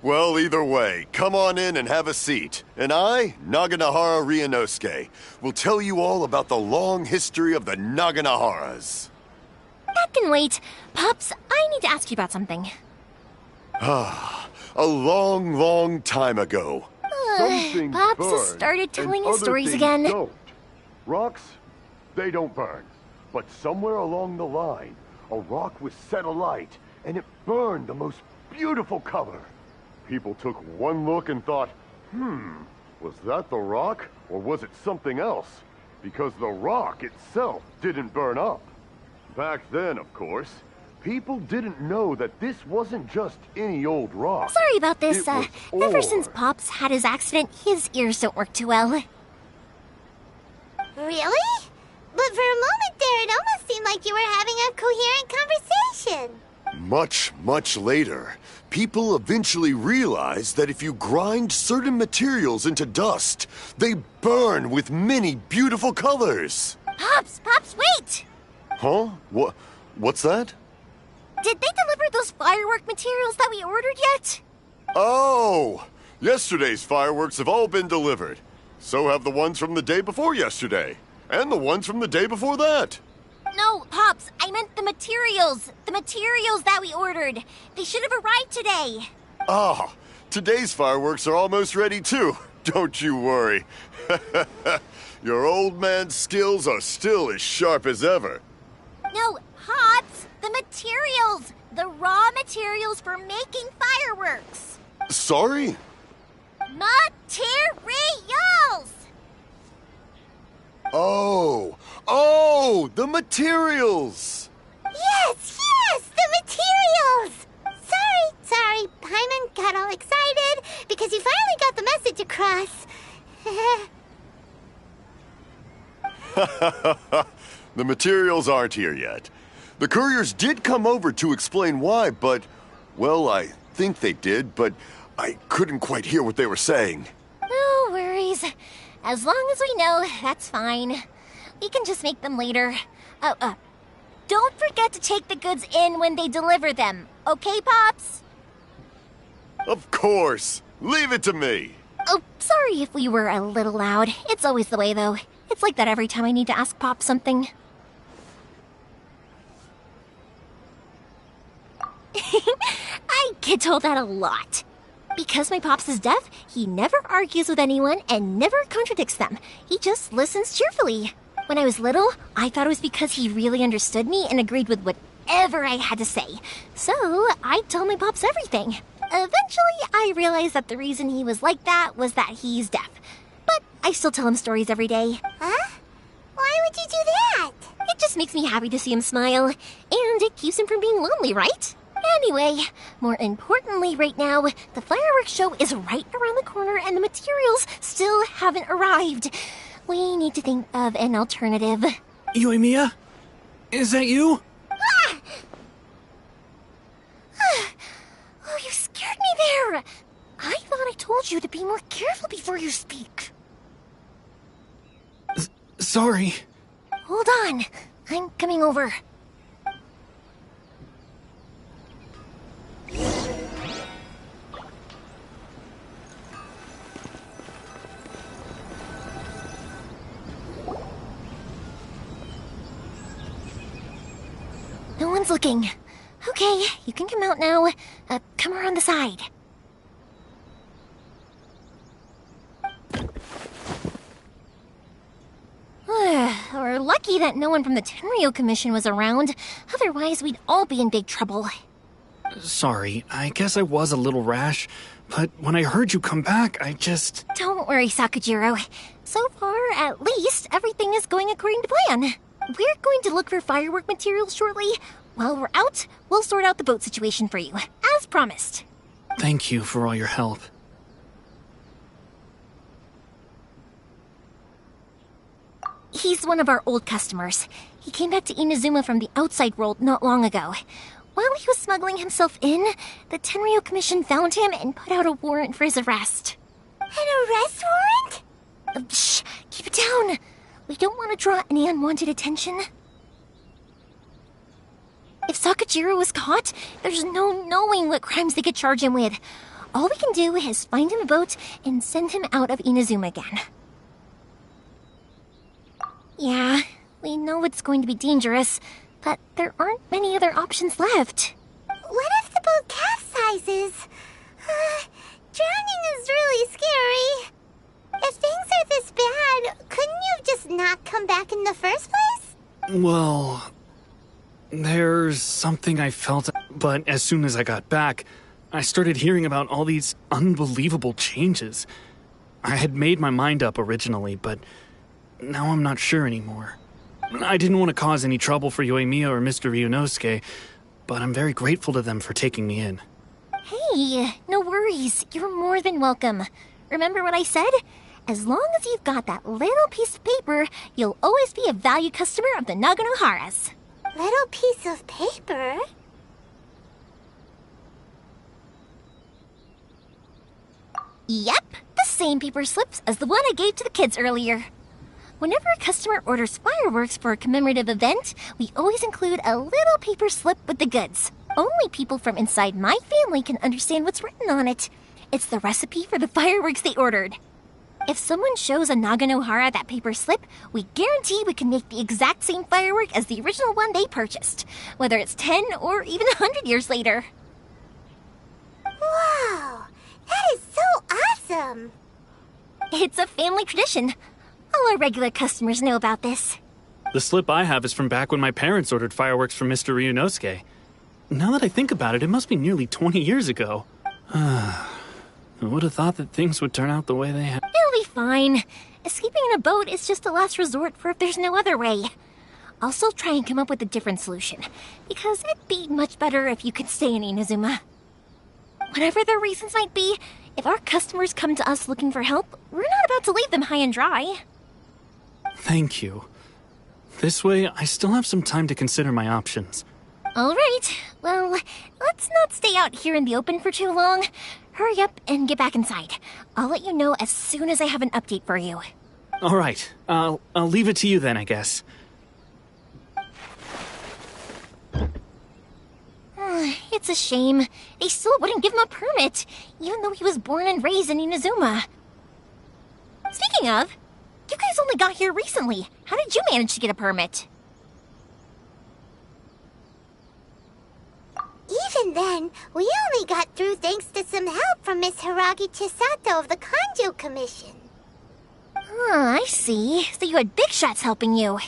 Well, either way, come on in and have a seat. And I, Naganahara Ryunosuke, will tell you all about the long history of the Naganaharas. That can wait. Pops, I need to ask you about something. A long, long time ago. Some things Pops burn, has started telling and his other stories things again. Don't. Rocks, they don't burn. But somewhere along the line, a rock was set alight, and it burned the most beautiful color. People took one look and thought, was that the rock, or was it something else? Because the rock itself didn't burn up. Back then, of course, people didn't know that this wasn't just any old rock. Sorry about this. It was Ever ore. since Pops had his accident, his ears don't work too well. Really? But for a moment there, it almost seemed like you were having a coherent conversation. Much, much later, people eventually realized that if you grind certain materials into dust, they burn with many beautiful colors. Pops, wait! Huh? What's that? Did they deliver those firework materials that we ordered yet? Oh! Yesterday's fireworks have all been delivered. So have the ones from the day before yesterday. And the ones from the day before that. No, Pops, I meant the materials. The materials that we ordered. They should have arrived today. Ah, today's fireworks are almost ready too. Don't you worry. Your old man's skills are still as sharp as ever. No, Pops, the materials. The raw materials for making fireworks. Sorry? Materials! Oh, the materials! Yes, the materials! Sorry, Paimon got all excited because you finally got the message across. The materials aren't here yet. The couriers did come over to explain why, but, well, I think they did, but I couldn't quite hear what they were saying. No worries. As long as we know, that's fine. We can just make them later. Don't forget to take the goods in when they deliver them. Okay, Pops? Of course. Leave it to me. Oh, sorry if we were a little loud. It's always the way, though. It's like that every time I need to ask Pop something. I get told that a lot. Because my Pops is deaf, he never argues with anyone and never contradicts them. He just listens cheerfully. When I was little, I thought it was because he really understood me and agreed with whatever I had to say. So, I'd tell my Pops everything. Eventually, I realized that the reason he was like that was that he's deaf. But I still tell him stories every day. Huh? Why would you do that? It just makes me happy to see him smile. And it keeps him from being lonely, right? Anyway, more importantly right now, the fireworks show is right around the corner and the materials still haven't arrived. We need to think of an alternative. Yoimiya? Is that you? Oh, you scared me there! I thought I told you to be more careful before you speak. Sorry. Hold on. I'm coming over. No one's looking. Okay, you can come out now. Come around the side. We're lucky that no one from the Tenryo Commission was around. Otherwise, we'd all be in big trouble. Sorry, I guess I was a little rash, but when I heard you come back, I just... Don't worry, Sakujiro. So far, at least, everything is going according to plan. We're going to look for firework materials shortly. While we're out, we'll sort out the boat situation for you, as promised. Thank you for all your help. He's one of our old customers. He came back to Inazuma from the outside world not long ago. While he was smuggling himself in, the Tenryo Commission found him and put out a warrant for his arrest. An arrest warrant? Shh! Keep it down! We don't want to draw any unwanted attention. If Sakajiro was caught, there's no knowing what crimes they could charge him with. All we can do is find him a boat and send him out of Inazuma again. Yeah, we know it's going to be dangerous, but there aren't many other options left. What if the boat capsizes? Drowning is really scary. If things are this bad, couldn't you just not come back in the first place? Well, there's something I felt, but as soon as I got back, I started hearing about all these unbelievable changes. I had made my mind up originally, but now I'm not sure anymore. I didn't want to cause any trouble for Yoimiya or Mr. Ryunosuke, but I'm very grateful to them for taking me in. Hey, no worries. You're more than welcome. Remember what I said? As long as you've got that little piece of paper, you'll always be a valued customer of the Naganoharas. Little piece of paper? Yep, the same paper slips as the one I gave to the kids earlier. Whenever a customer orders fireworks for a commemorative event, we always include a little paper slip with the goods. Only people from inside my family can understand what's written on it. It's the recipe for the fireworks they ordered. If someone shows a Naganohara that paper slip, we guarantee we can make the exact same firework as the original one they purchased, whether it's 10 or even 100 years later. Wow, that is so awesome! It's a family tradition. All our regular customers know about this. The slip I have is from back when my parents ordered fireworks from Mr. Ryunosuke. Now that I think about it, it must be nearly 20 years ago. I would have thought that things would turn out the way they have. It'll be fine. Escaping in a boat is just a last resort for if there's no other way. I'll still try and come up with a different solution, because it'd be much better if you could stay in Inazuma. Whatever their reasons might be, if our customers come to us looking for help, we're not about to leave them high and dry. Thank you. This way, I still have some time to consider my options. All right. Well, let's not stay out here in the open for too long. Hurry up and get back inside. I'll let you know as soon as I have an update for you. All right. I'll leave it to you then, I guess. It's a shame. They still wouldn't give him a permit, even though he was born and raised in Inazuma. Speaking of, you guys only got here recently. How did you manage to get a permit? Even then, we only got through thanks to some help from Miss Hiragi Chisato of the Kanjo Commission. I see. So you had big shots helping you.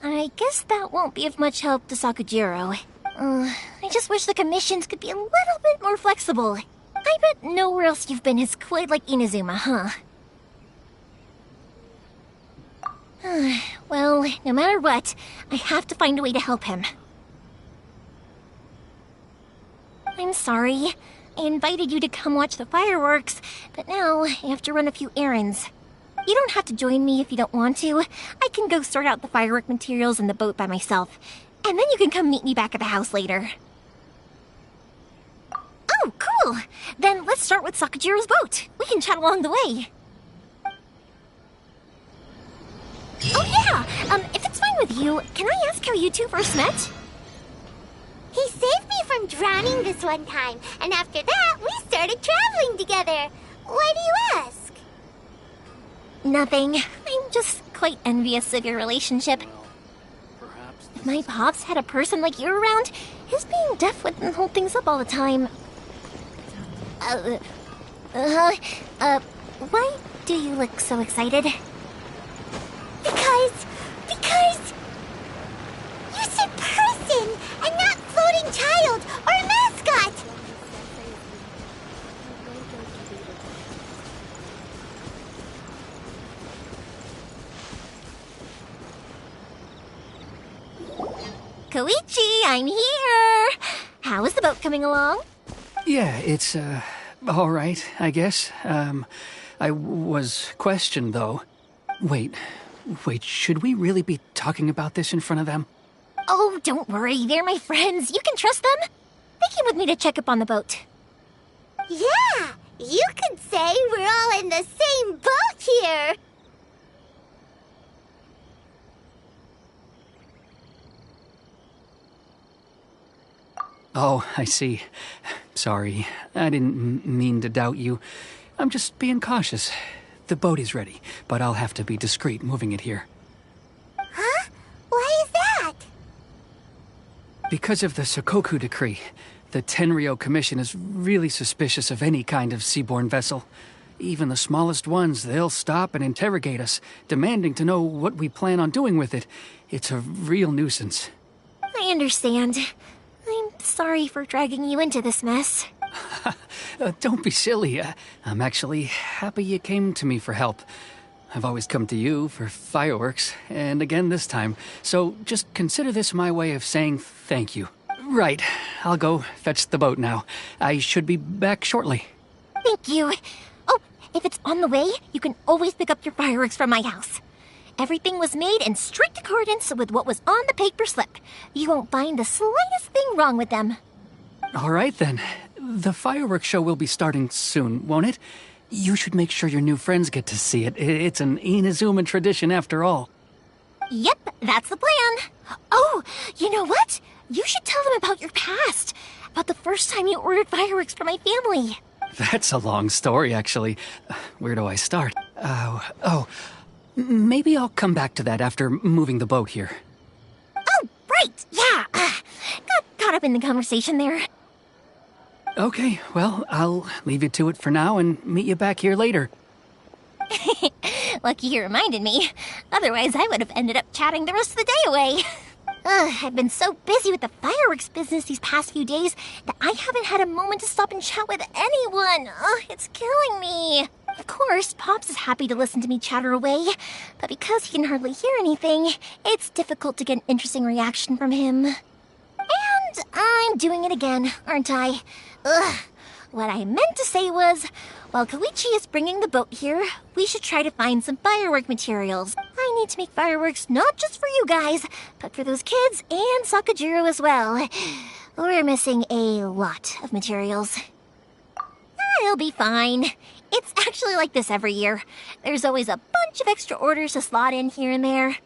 I guess that won't be of much help to Sakujiro. I just wish the commissions could be a little bit more flexible. I bet nowhere else you've been is quite like Inazuma, huh? Well, no matter what, I have to find a way to help him. I'm sorry. I invited you to come watch the fireworks, but now I have to run a few errands. You don't have to join me if you don't want to. I can go sort out the firework materials in the boat by myself, and then you can come meet me back at the house later. Oh, cool! Then let's start with Sakujiro's boat. We can chat along the way. Oh yeah! If it's fine with you, can I ask how you two first met? He saved me from drowning this one time, and after that, we started traveling together. Why do you ask? Nothing. I'm just quite envious of your relationship. If my pops had a person like you around, his being deaf wouldn't hold things up all the time. Why do you look so excited? Because... You said person, and not floating child, or mascot! Koichi, I'm here! How is the boat coming along? Yeah, it's, all right, I guess. I was questioned, though. Wait, Wait, should we really be talking about this in front of them? Oh, don't worry. They're my friends. You can trust them. They came with me to check up on the boat. Yeah, you could say we're all in the same boat here. Oh, I see. Sorry, I didn't mean to doubt you. I'm just being cautious. The boat is ready, but I'll have to be discreet moving it here. Huh? Why is that? Because of the Sokoku decree, the Tenryo Commission is really suspicious of any kind of seaborne vessel. Even the smallest ones, they'll stop and interrogate us, demanding to know what we plan on doing with it. It's a real nuisance. I understand. I'm sorry for dragging you into this mess. Don't be silly. I'm actually happy you came to me for help. I've always come to you for fireworks, and again this time. So just consider this my way of saying thank you. Right, I'll go fetch the boat now. I should be back shortly. Thank you. Oh, if it's on the way, you can always pick up your fireworks from my house. Everything was made in strict accordance with what was on the paper slip. You won't find the slightest thing wrong with them. All right, then. The fireworks show will be starting soon, won't it? You should make sure your new friends get to see it. It's an Inazuma tradition after all. Yep, that's the plan. Oh, you know what? You should tell them about your past. About the first time you ordered fireworks for my family. That's a long story, actually. Where do I start? Maybe I'll come back to that after moving the boat here. Oh, right, yeah. Got caught up in the conversation there. Okay, well, I'll leave you to it for now and meet you back here later. Lucky you reminded me. Otherwise, I would have ended up chatting the rest of the day away. I've been so busy with the fireworks business these past few days that I haven't had a moment to stop and chat with anyone. It's killing me. Of course, Pops is happy to listen to me chatter away, but because he can hardly hear anything, it's difficult to get an interesting reaction from him. And I'm doing it again, aren't I? What I meant to say was, while Koichi is bringing the boat here, we should try to find some firework materials. I need to make fireworks not just for you guys, but for those kids and Sakajiro as well. We're missing a lot of materials. It'll be fine. It's actually like this every year. There's always a bunch of extra orders to slot in here and there.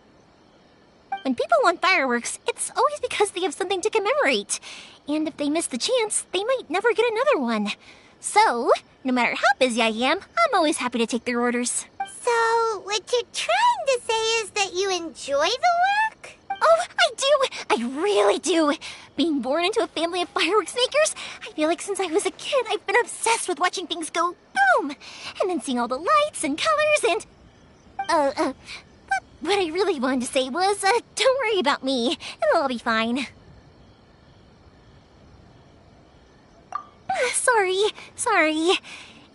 When people want fireworks, it's always because they have something to commemorate. And if they miss the chance, they might never get another one. So, no matter how busy I am, I'm always happy to take their orders. So, what you're trying to say is that you enjoy the work? Oh, I do! I really do! Being born into a family of fireworks makers, I feel like since I was a kid, I've been obsessed with watching things go boom! And then seeing all the lights and colors and... What I really wanted to say was, don't worry about me. It'll all be fine. Sorry.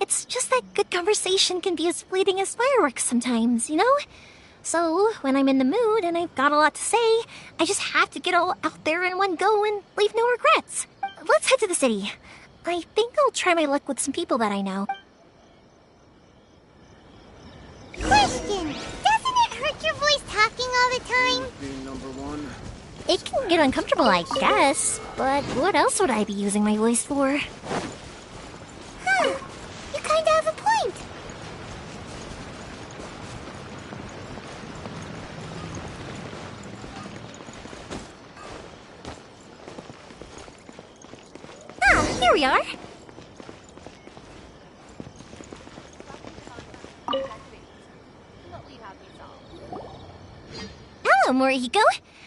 It's just that good conversation can be as fleeting as fireworks sometimes, you know? So, when I'm in the mood and I've got a lot to say, I just have to get all out there in one go and leave no regrets. Let's head to the city. I think I'll try my luck with some people that I know. Question! Doesn't it hurt your voice talking all the time? It can get uncomfortable, I guess, but what else would I be using my voice for? Huh, you kinda have a point. Here we are. Hello, Morihiko.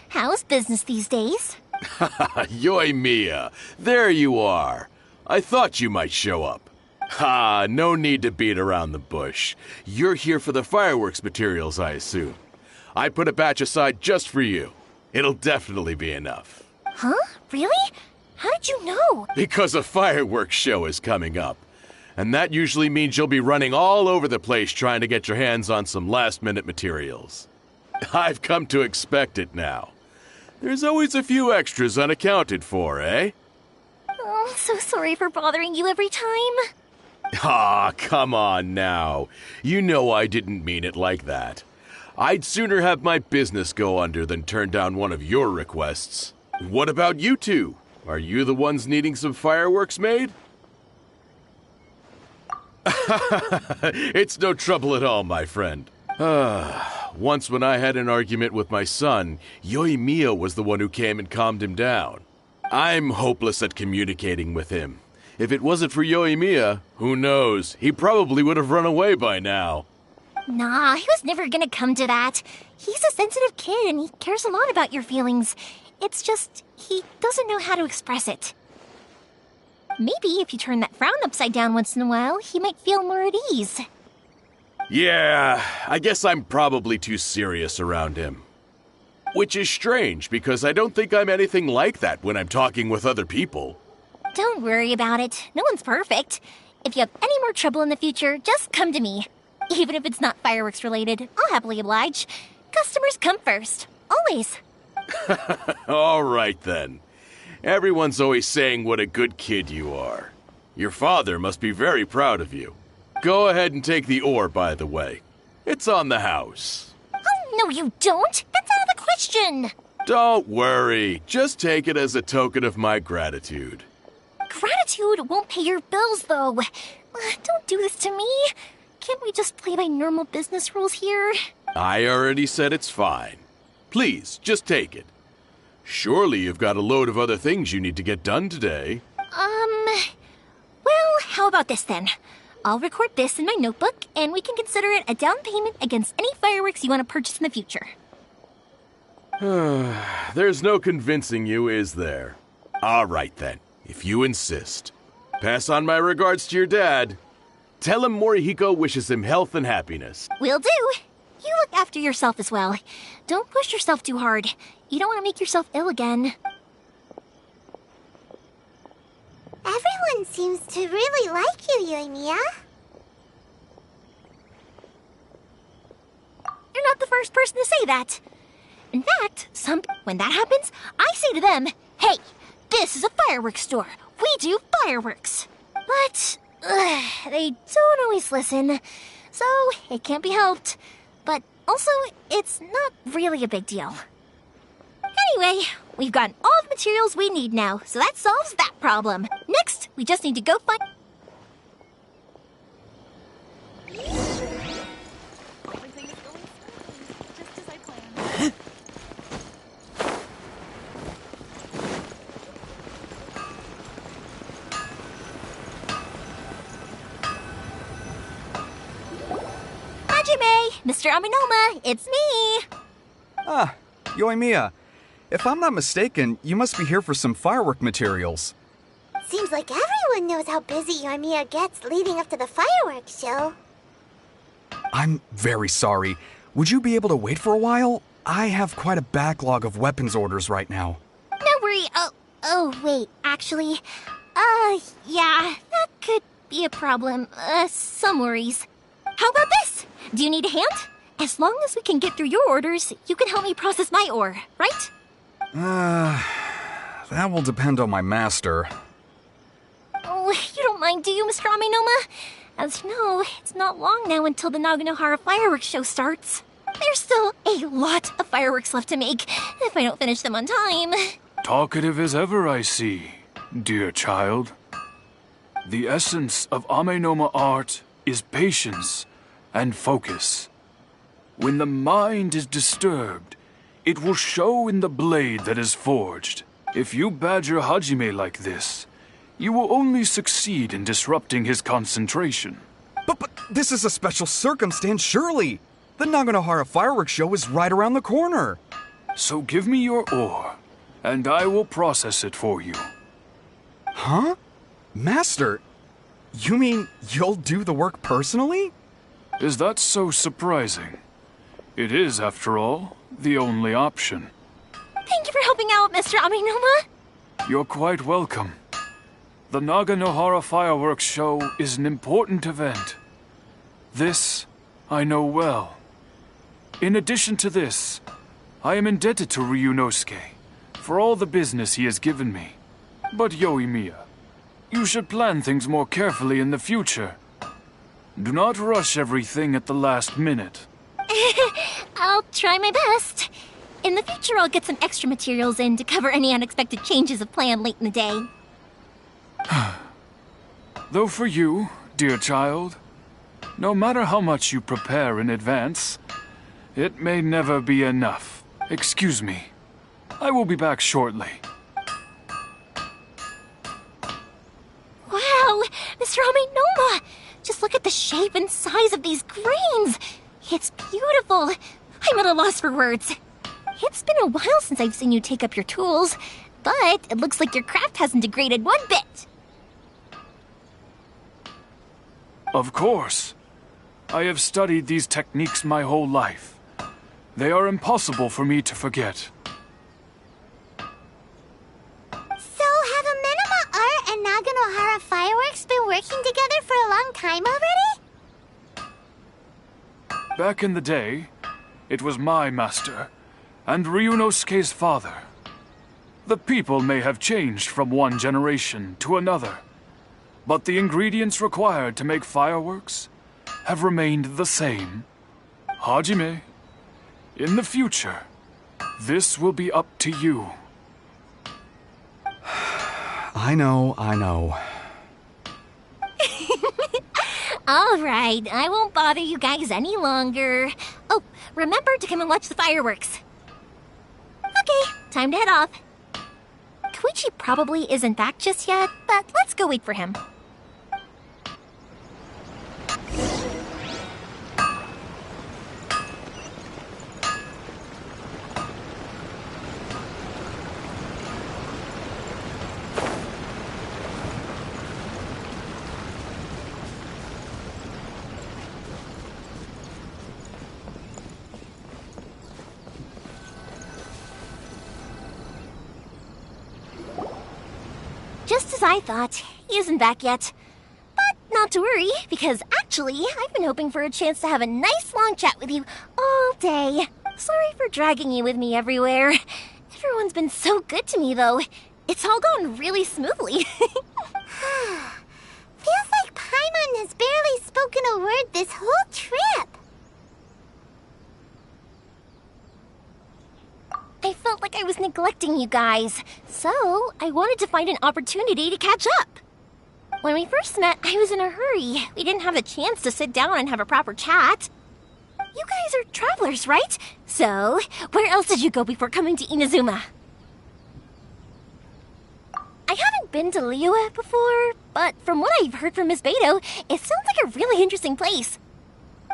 How's business these days? Yoi Mia, there you are. I thought you might show up. Ha, no need to beat around the bush. You're here for the fireworks materials, I assume. I put a batch aside just for you. It'll definitely be enough. Huh? Really? How did you know? Because a fireworks show is coming up. And that usually means you'll be running all over the place trying to get your hands on some last-minute materials. I've come to expect it now. There's always a few extras unaccounted for, eh? Oh, I'm so sorry for bothering you every time. Ah, come on now. You know I didn't mean it like that. I'd sooner have my business go under than turn down one of your requests. What about you two? Are you the ones needing some fireworks made? It's no trouble at all, my friend. Once when I had an argument with my son, Yoimiya was the one who came and calmed him down. I'm hopeless at communicating with him. If it wasn't for Yoimiya, who knows? He probably would have run away by now. Nah, he was never gonna come to that. He's a sensitive kid and he cares a lot about your feelings. It's just, he doesn't know how to express it. Maybe if you turn that frown upside down once in a while, he might feel more at ease. Yeah, I guess I'm probably too serious around him. Which is strange, because I don't think I'm anything like that when I'm talking with other people. Don't worry about it. No one's perfect. If you have any more trouble in the future, just come to me. Even if it's not fireworks related, I'll happily oblige. Customers come first. Always. All right, then. Everyone's always saying what a good kid you are. Your father must be very proud of you. Go ahead and take the ore, by the way. It's on the house. Oh, no you don't. That's out of the question. Don't worry. Just take it as a token of my gratitude. Gratitude won't pay your bills, though. Don't do this to me. Can't we just play by normal business rules here? I already said it's fine. Please, just take it. Surely you've got a load of other things you need to get done today. Well, how about this then? I'll record this in my notebook, and we can consider it a down payment against any fireworks you want to purchase in the future. There's no convincing you, is there? All right, then, if you insist. Pass on my regards to your dad. Tell him Morihiko wishes him health and happiness. Will do. You look after yourself as well. Don't push yourself too hard. You don't want to make yourself ill again. Everyone seems to really like you, Yoimiya. You're not the first person to say that. In fact, when that happens, I say to them, hey, this is a fireworks store. We do fireworks. But they don't always listen, so it can't be helped. But also, it's not really a big deal. Anyway, we've gotten all the materials we need now, so that solves that problem. Next, we just need to go find... Everything is going smoothly, just as I planned. Hajime, Mr. Aminoma, it's me! Ah, Yoimiya. If I'm not mistaken, you must be here for some firework materials. Seems like everyone knows how busy Yoimiya gets leading up to the fireworks show. I'm very sorry. Would you be able to wait for a while? I have quite a backlog of weapons orders right now. No worry. Wait, actually, yeah, that could be a problem. Some worries. How about this? Do you need a hand? As long as we can get through your orders, you can help me process my ore, right? That will depend on my master. Oh, you don't mind, do you, Mr. Aminoma? As you know, it's not long now until the Naganohara fireworks show starts. There's still a lot of fireworks left to make, if I don't finish them on time. Talkative as ever, I see, dear child. The essence of Amenoma art is patience and focus. When the mind is disturbed, it will show in the blade that is forged. If you badger Hajime like this, you will only succeed in disrupting his concentration. But this is a special circumstance, surely. The Naganohara fireworks show is right around the corner. So give me your ore, and I will process it for you. Huh? Master, you mean you'll do the work personally? Is that so surprising? It is, after all, the only option. Thank you for helping out, Mr. Aminoma. You're quite welcome. The Naganohara fireworks show is an important event. This I know well. In addition to this, I am indebted to Ryunosuke for all the business he has given me. But Yoimiya, you should plan things more carefully in the future. Do not rush everything at the last minute. I'll try my best. In the future, I'll get some extra materials in to cover any unexpected changes of plan late in the day. Though for you, dear child, no matter how much you prepare in advance, it may never be enough. Excuse me. I will be back shortly. Wow, Mr. Amenoma! Just look at the shape and size of these grains! It's beautiful! I'm at a loss for words. It's been a while since I've seen you take up your tools, but it looks like your craft hasn't degraded one bit. Of course. I have studied these techniques my whole life. They are impossible for me to forget. So, have Amenoma Art and Naganohara Fireworks been working together for a long time already? Back in the day, it was my master, and Ryunosuke's father. The people may have changed from one generation to another, but the ingredients required to make fireworks have remained the same. Hajime, in the future, this will be up to you. I know. All right, I won't bother you guys any longer. Oh, remember to come and watch the fireworks. Okay, time to head off. Koichi probably isn't back just yet, but let's go wait for him. Just as I thought, he isn't back yet. But not to worry, because actually, I've been hoping for a chance to have a nice long chat with you all day. Sorry for dragging you with me everywhere. Everyone's been so good to me, though. It's all gone really smoothly. Feels like Paimon has barely spoken a word this whole trip. I felt like I was neglecting you guys, so I wanted to find an opportunity to catch up. When we first met, I was in a hurry. We didn't have a chance to sit down and have a proper chat. You guys are travelers, right? So, where else did you go before coming to Inazuma? I haven't been to Liyue before, but from what I've heard from Miss Beto, it sounds like a really interesting place.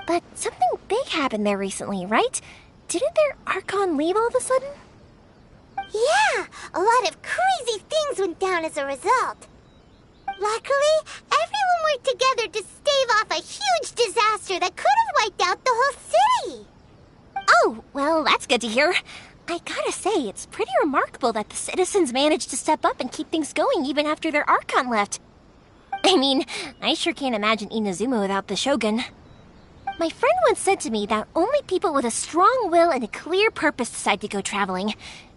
But something big happened there recently, right? Didn't their Archon leave all of a sudden? Yeah, a lot of crazy things went down as a result. Luckily, everyone worked together to stave off a huge disaster that could have wiped out the whole city. Oh, well, that's good to hear. I gotta say, it's pretty remarkable that the citizens managed to step up and keep things going even after their Archon left. I mean, I sure can't imagine Inazuma without the Shogun. My friend once said to me that only people with a strong will and a clear purpose decide to go traveling.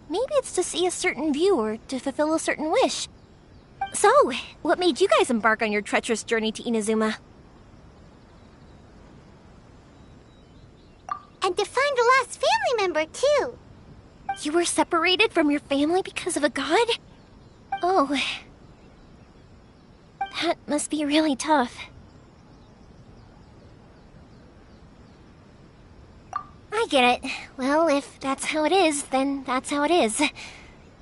Maybe it's to see a certain view or to fulfill a certain wish. So, what made you guys embark on your treacherous journey to Inazuma? And to find a lost family member, too. You were separated from your family because of a god? Oh. That must be really tough. I get it. Well, if that's how it is, then that's how it is.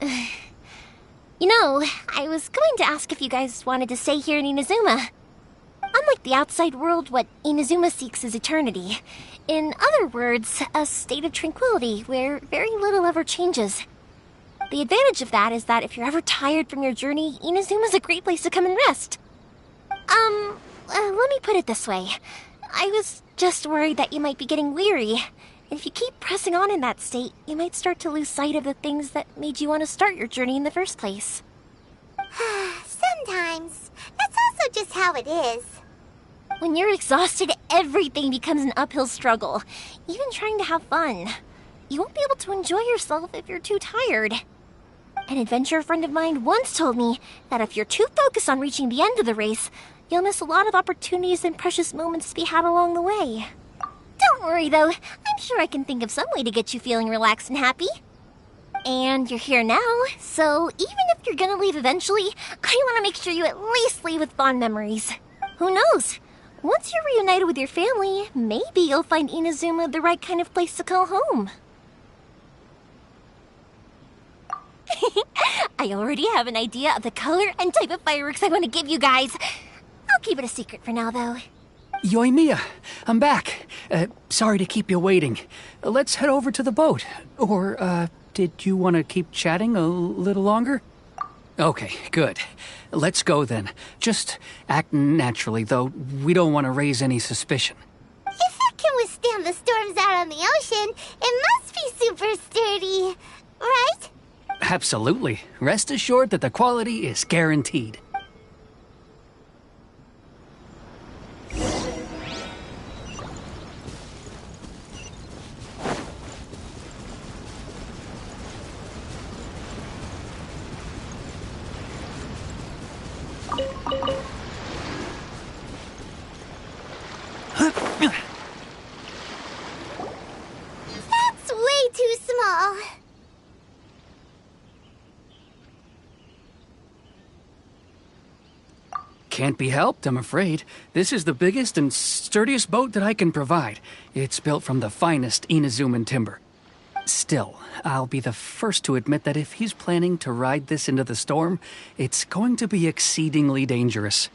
You know, I was going to ask if you guys wanted to stay here in Inazuma. Unlike the outside world, what Inazuma seeks is eternity. In other words, a state of tranquility where very little ever changes. The advantage of that is that if you're ever tired from your journey, Inazuma's a great place to come and rest. Let me put it this way. I was just worried that you might be getting weary. And if you keep pressing on in that state, you might start to lose sight of the things that made you want to start your journey in the first place. Sometimes. That's also just how it is. When you're exhausted, everything becomes an uphill struggle. Even trying to have fun. You won't be able to enjoy yourself if you're too tired. An adventurer friend of mine once told me that if you're too focused on reaching the end of the race, you'll miss a lot of opportunities and precious moments to be had along the way. Don't worry, though. I'm I'm sure I can think of some way to get you feeling relaxed and happy. And you're here now, so even if you're gonna leave eventually, I want to make sure you at least leave with fond memories. Who knows? Once you're reunited with your family, maybe you'll find Inazuma the right kind of place to call home. I already have an idea of the color and type of fireworks I want to give you guys. I'll keep it a secret for now, though. Yoimiya, I'm back. Sorry to keep you waiting. Let's head over to the boat. Or, did you want to keep chatting a little longer? Okay, good. Let's go then. Just act naturally, though we don't want to raise any suspicion. If it can withstand the storms out on the ocean, it must be super sturdy, right? Absolutely. Rest assured that the quality is guaranteed. That's way too small. Can't be helped, I'm afraid. This is the biggest and sturdiest boat that I can provide. It's built from the finest Inazuman timber. Still, I'll be the first to admit that if he's planning to ride this into the storm, it's going to be exceedingly dangerous.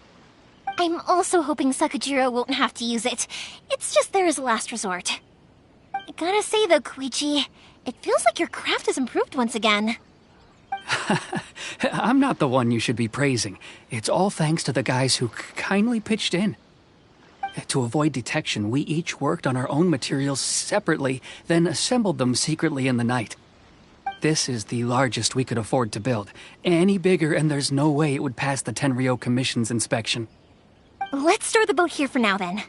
I'm also hoping Sakajiro won't have to use it. It's just there as a last resort. I gotta say though, Koichi, it feels like your craft has improved once again. I'm not the one you should be praising. It's all thanks to the guys who kindly pitched in. To avoid detection, we each worked on our own materials separately, then assembled them secretly in the night. This is the largest we could afford to build. Any bigger and there's no way it would pass the Tenryo Commission's inspection. Let's store the boat here for now then.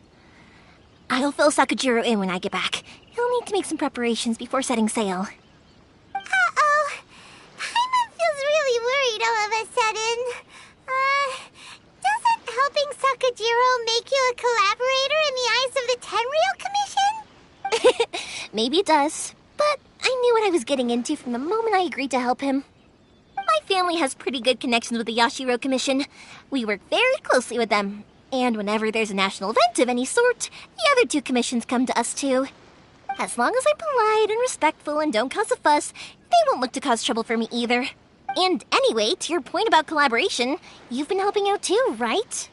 I'll fill Sakajiro in when I get back. He'll need to make some preparations before setting sail. Uh-oh. Paimon feels really worried all of a sudden. Doesn't helping Sakajiro make you a collaborator in the eyes of the Tenryo Commission? Maybe it does, but I knew what I was getting into from the moment I agreed to help him. My family has pretty good connections with the Yashiro Commission. We work very closely with them. And whenever there's a national event of any sort, the other two commissions come to us too. As long as I'm polite and respectful and don't cause a fuss, they won't look to cause trouble for me either. And anyway, to your point about collaboration, you've been helping out too, right?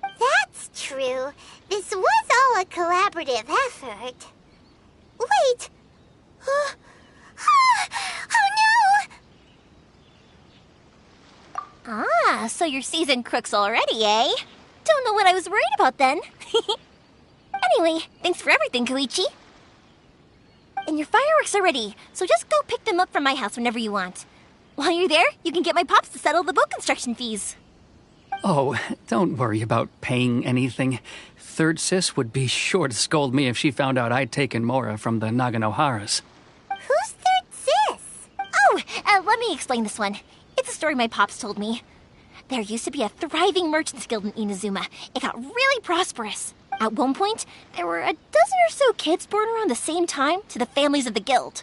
That's true. This was all a collaborative effort. Wait! Oh no! Ah, so you're seasoned crooks already, eh? Don't know what I was worried about then. Anyway, thanks for everything, Koichi. And your fireworks are ready, so just go pick them up from my house whenever you want. While you're there, you can get my pops to settle the boat construction fees. Oh, don't worry about paying anything. Third Sis would be sure to scold me if she found out I'd taken Mora from the Naganoharas. Who's Third Sis? Oh, let me explain this one. It's a story my pops told me. There used to be a thriving merchants guild in Inazuma. It got really prosperous. At one point, there were a dozen or so kids born around the same time to the families of the guild.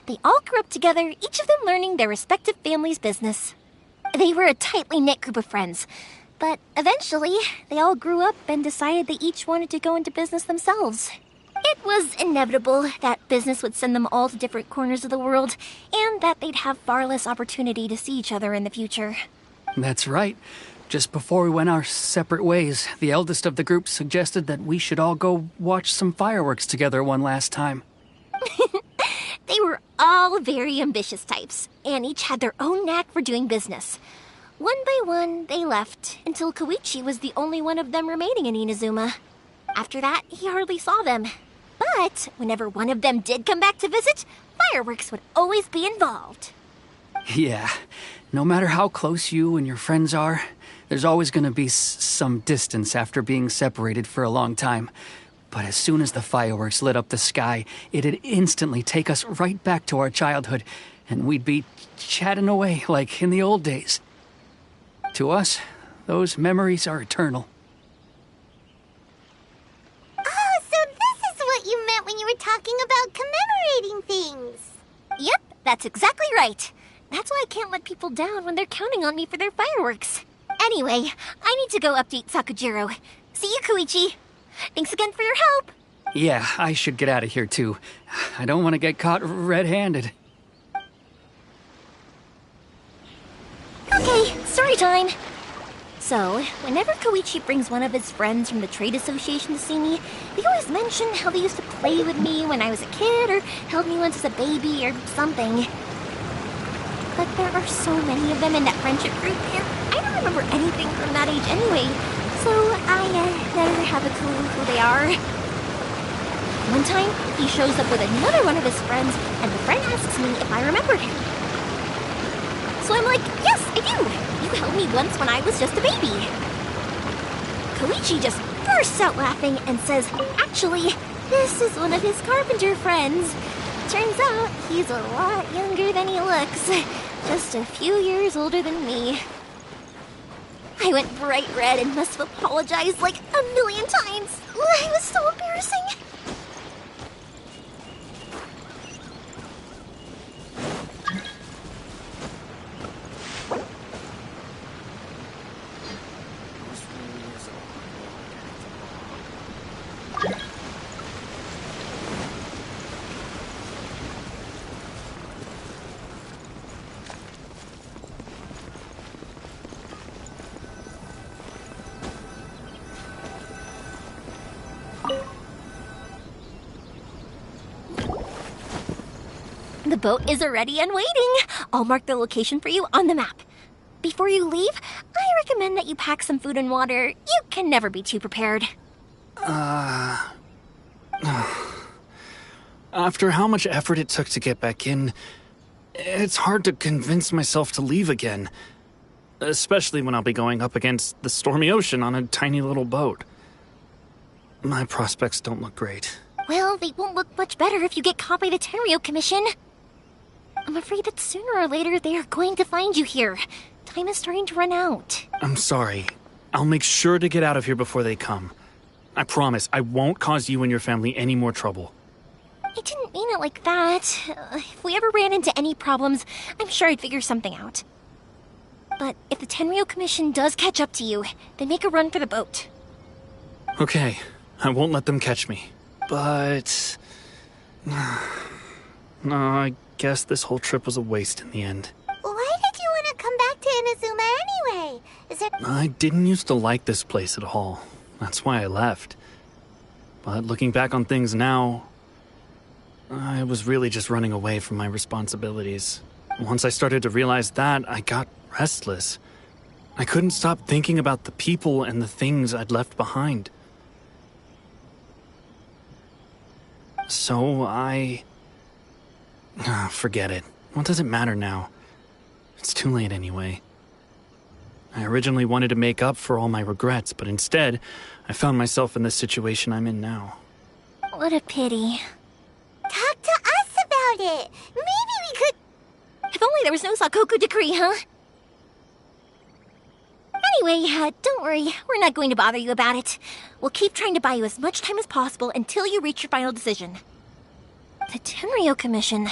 They all grew up together, each of them learning their respective family's business. They were a tightly knit group of friends. But eventually, they all grew up and decided they each wanted to go into business themselves. It was inevitable that business would send them all to different corners of the world, and that they'd have far less opportunity to see each other in the future. That's right. Just before we went our separate ways, the eldest of the group suggested that we should all go watch some fireworks together one last time. They were all very ambitious types, and each had their own knack for doing business. One by one, they left, until Koichi was the only one of them remaining in Inazuma. After that, he hardly saw them. But whenever one of them did come back to visit, fireworks would always be involved. Yeah, no matter how close you and your friends are, there's always going to be some distance after being separated for a long time. But as soon as the fireworks lit up the sky, it'd instantly take us right back to our childhood, and we'd be chatting away like in the old days. To us, those memories are eternal. Oh, so this is what you meant when you were were talking about commemorating things. Yep, that's exactly right. That's why I can't let people down when they're counting on me for their fireworks. Anyway, I need to go update Sakujiro. See you, Koichi. Thanks again for your help. Yeah, I should get out of here too. I don't want to get caught red-handed. Okay, story time. So, whenever Koichi brings one of his friends from the trade association to see me, they always mention how they used to play with me when I was a kid or held me once as a baby or something. But there are so many of them in that friendship group, and I don't remember anything from that age anyway, so I never have a clue who they are. One time, he shows up with another one of his friends, and the friend asks me if I remembered him. So I'm like, yes, I do! You held me once when I was just a baby. Koichi just bursts out laughing and says, actually, this is one of his carpenter friends. Turns out, he's a lot younger than he looks. Just a few years older than me. I went bright red and must have apologized like a million times. It was so embarrassing. The boat is ready and waiting. I'll mark the location for you on the map. Before you leave, I recommend that you pack some food and water. You can never be too prepared. After how much effort it took to get back in, it's hard to convince myself to leave again. Especially when I'll be going up against the stormy ocean on a tiny little boat. My prospects don't look great. Well, they won't look much better if you get caught by the Tenryo Commission. I'm afraid that sooner or later they are going to find you here. Time is starting to run out. I'm sorry. I'll make sure to get out of here before they come. I promise I won't cause you and your family any more trouble. I didn't mean it like that. If we ever ran into any problems, I'm sure I'd figure something out. But if the Tenryo Commission does catch up to you, then make a run for the boat. Okay, I won't let them catch me. But... no, I guess this whole trip was a waste in the end. Why did you want to come back to Inazuma anyway? Is it... I didn't used to like this place at all. That's why I left. But looking back on things now, I was really just running away from my responsibilities. Once I started to realize that, I got restless. I couldn't stop thinking about the people and the things I'd left behind. So forget it. What does it matter now? It's too late anyway. I originally wanted to make up for all my regrets, but instead, I found myself in the situation I'm in now. What a pity. Talk to us about it. Maybe we could... If only there was no Sakoku decree, huh? Anyway, don't worry. We're not going to bother you about it. We'll keep trying to buy you as much time as possible until you reach your final decision. The Tenryo Commission.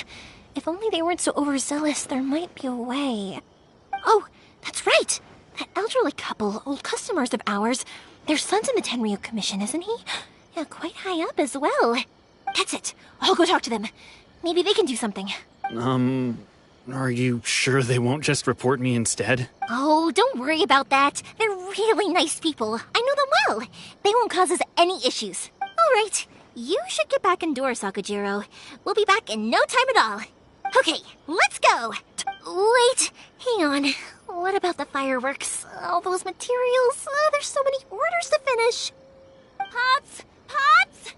If only they weren't so overzealous, there might be a way. Oh, that's right! That elderly couple, old customers of ours, their son's in the Tenryo Commission, isn't he? Yeah, quite high up as well. That's it. I'll go talk to them. Maybe they can do something. Are you sure they won't just report me instead? Oh, don't worry about that. They're really nice people. I know them well. They won't cause us any issues. All right. You should get back indoors, Sakujiro. We'll be back in no time at all. Okay, let's go. Wait, hang on. What about the fireworks? All those materials? There's so many orders to finish. Pops! Pops!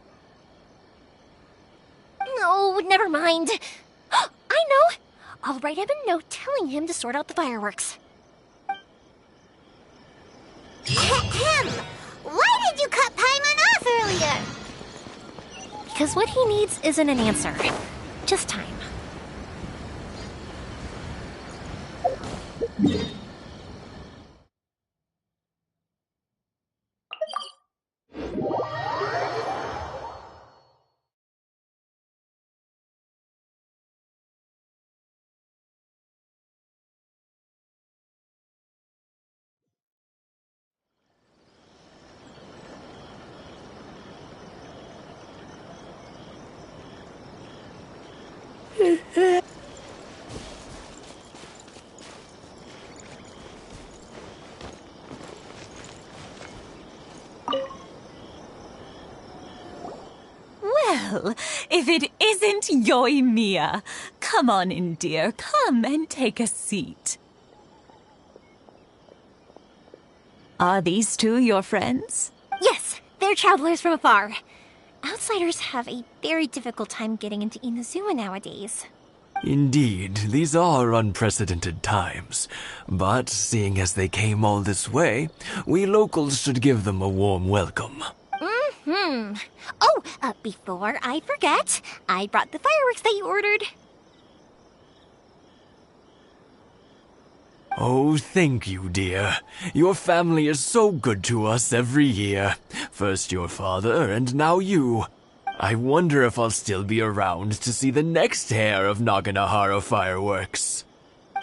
No, never mind. I know. I'll write him a note telling him to sort out the fireworks. Ahem! Why did you cut Paimon off earlier? Because what he needs isn't an answer, just time. Well, if it isn't Yoimiya. Come on in, dear. Come and take a seat. Are these two your friends? Yes, they're travelers from afar. Outsiders have a very difficult time getting into Inazuma nowadays. Indeed, these are unprecedented times. But seeing as they came all this way, we locals should give them a warm welcome. Oh, before I forget, I brought the fireworks that you ordered. Oh, thank you, dear. Your family is so good to us every year. First your father, and now you. I wonder if I'll still be around to see the next hair of Naganahara fireworks.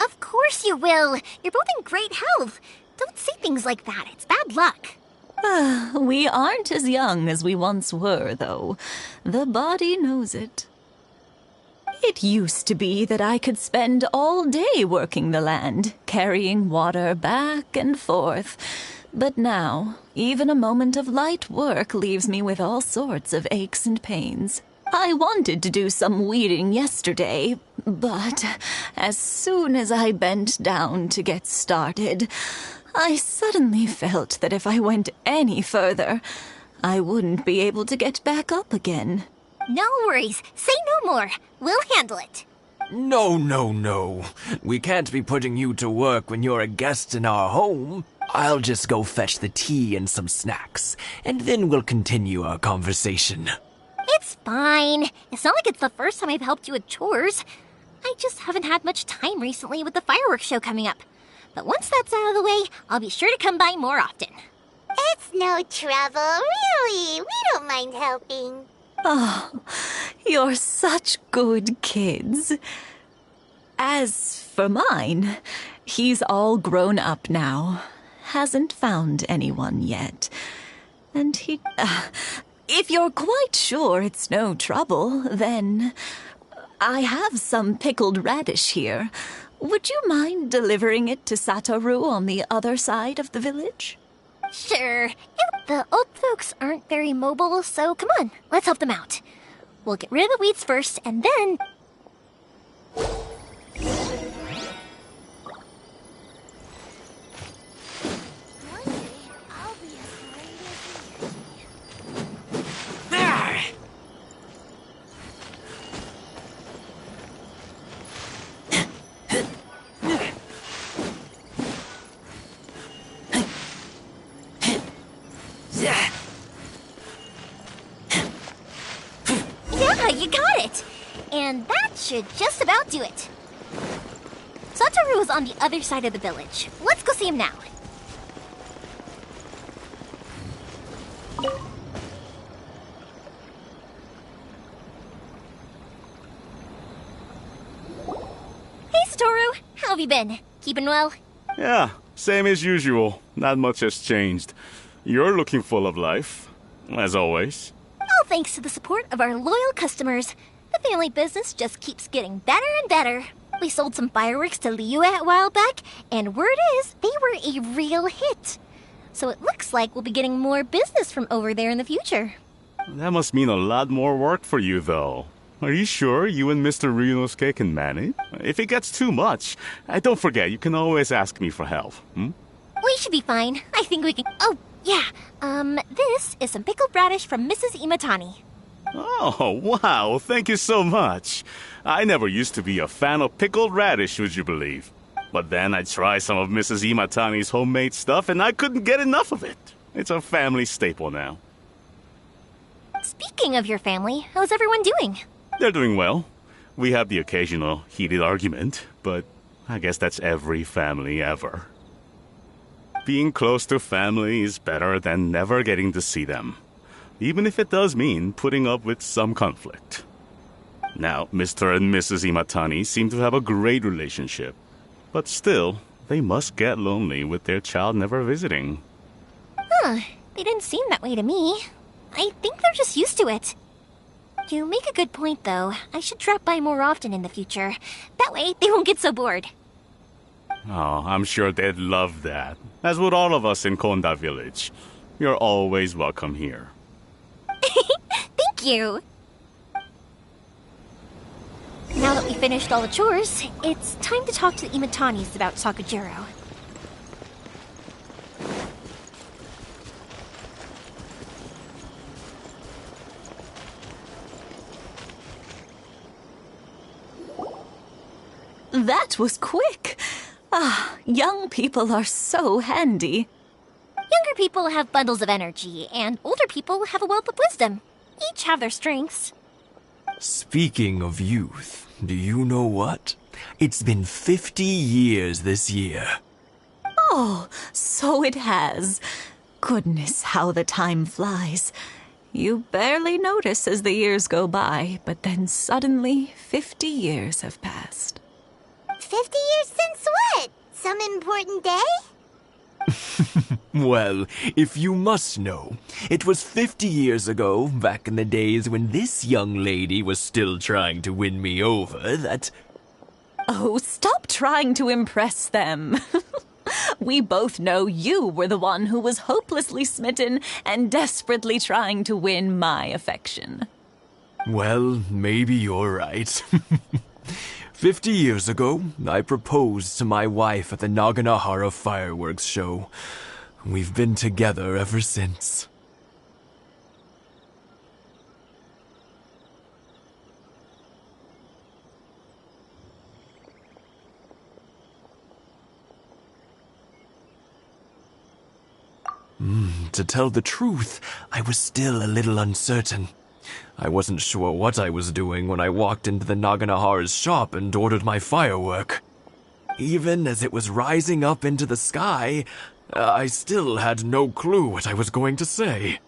Of course you will. You're both in great health. Don't say things like that. It's bad luck. We aren't as young as we once were, though. The body knows it. It used to be that I could spend all day working the land, carrying water back and forth. But now, even a moment of light work leaves me with all sorts of aches and pains. I wanted to do some weeding yesterday, but as soon as I bent down to get started, I suddenly felt that if I went any further, I wouldn't be able to get back up again. No worries. Say no more. We'll handle it. No. We can't be putting you to work when you're a guest in our home. I'll just go fetch the tea and some snacks, and then we'll continue our conversation. It's fine. It's not like it's the first time I've helped you with chores. I just haven't had much time recently with the fireworks show coming up. But once that's out of the way, I'll be sure to come by more often. It's no trouble, really. We don't mind helping. Oh, you're such good kids. As for mine, he's all grown up now. Hasn't found anyone yet. And if you're quite sure it's no trouble, then I have some pickled radish here. Would you mind delivering it to Satoru on the other side of the village? Sure. The old folks aren't very mobile, so come on, let's help them out. We'll get rid of the weeds first, and then... Yeah, you got it! And that should just about do it. Satoru is on the other side of the village. Let's go see him now. Hey, Satoru! How have you been? Keeping well? Yeah, same as usual. Not much has changed. You're looking full of life, as always. All thanks to the support of our loyal customers. The family business just keeps getting better and better. We sold some fireworks to Liyue a while back, and word is they were a real hit. So it looks like we'll be getting more business from over there in the future. That must mean a lot more work for you, though. Are you sure you and Mr. Ryunosuke can manage? If it gets too much, don't forget, you can always ask me for help. We should be fine. I think we can... Oh, yeah. This is some pickled radish from Mrs. Imatani. Oh, wow. Thank you so much. I never used to be a fan of pickled radish, would you believe? But then I tried some of Mrs. Imatani's homemade stuff, and I couldn't get enough of it. It's a family staple now. Speaking of your family, how's everyone doing? They're doing well. We have the occasional heated argument, but I guess that's every family ever. Being close to family is better than never getting to see them, even if it does mean putting up with some conflict. Now, Mr. and Mrs. Imatani seem to have a great relationship, but still, they must get lonely with their child never visiting. Huh, they didn't seem that way to me. I think they're just used to it. You make a good point, though. I should drop by more often in the future. That way, they won't get so bored. Oh, I'm sure they'd love that. As would all of us in Konda Village. You're always welcome here. Thank you! Now that we finished all the chores, it's time to talk to the Imatanis about Sakujiro. That was quick! Ah, young people are so handy. Younger people have bundles of energy, and older people have a wealth of wisdom. Each have their strengths. Speaking of youth, do you know what? It's been 50 years this year. Oh, so it has. Goodness, how the time flies. You barely notice as the years go by, but then suddenly 50 years have passed. 50 years since what? Some important day? Well, if you must know, it was 50 years ago, back in the days when this young lady was still trying to win me over, that... Oh, stop trying to impress them. We both know you were the one who was hopelessly smitten and desperately trying to win my affection. Well, maybe you're right. 50 years ago, I proposed to my wife at the Naganahara fireworks show. We've been together ever since. To tell the truth, I was still a little uncertain. I wasn't sure what I was doing when I walked into the Naganahara's shop and ordered my firework. Even as it was rising up into the sky, I still had no clue what I was going to say.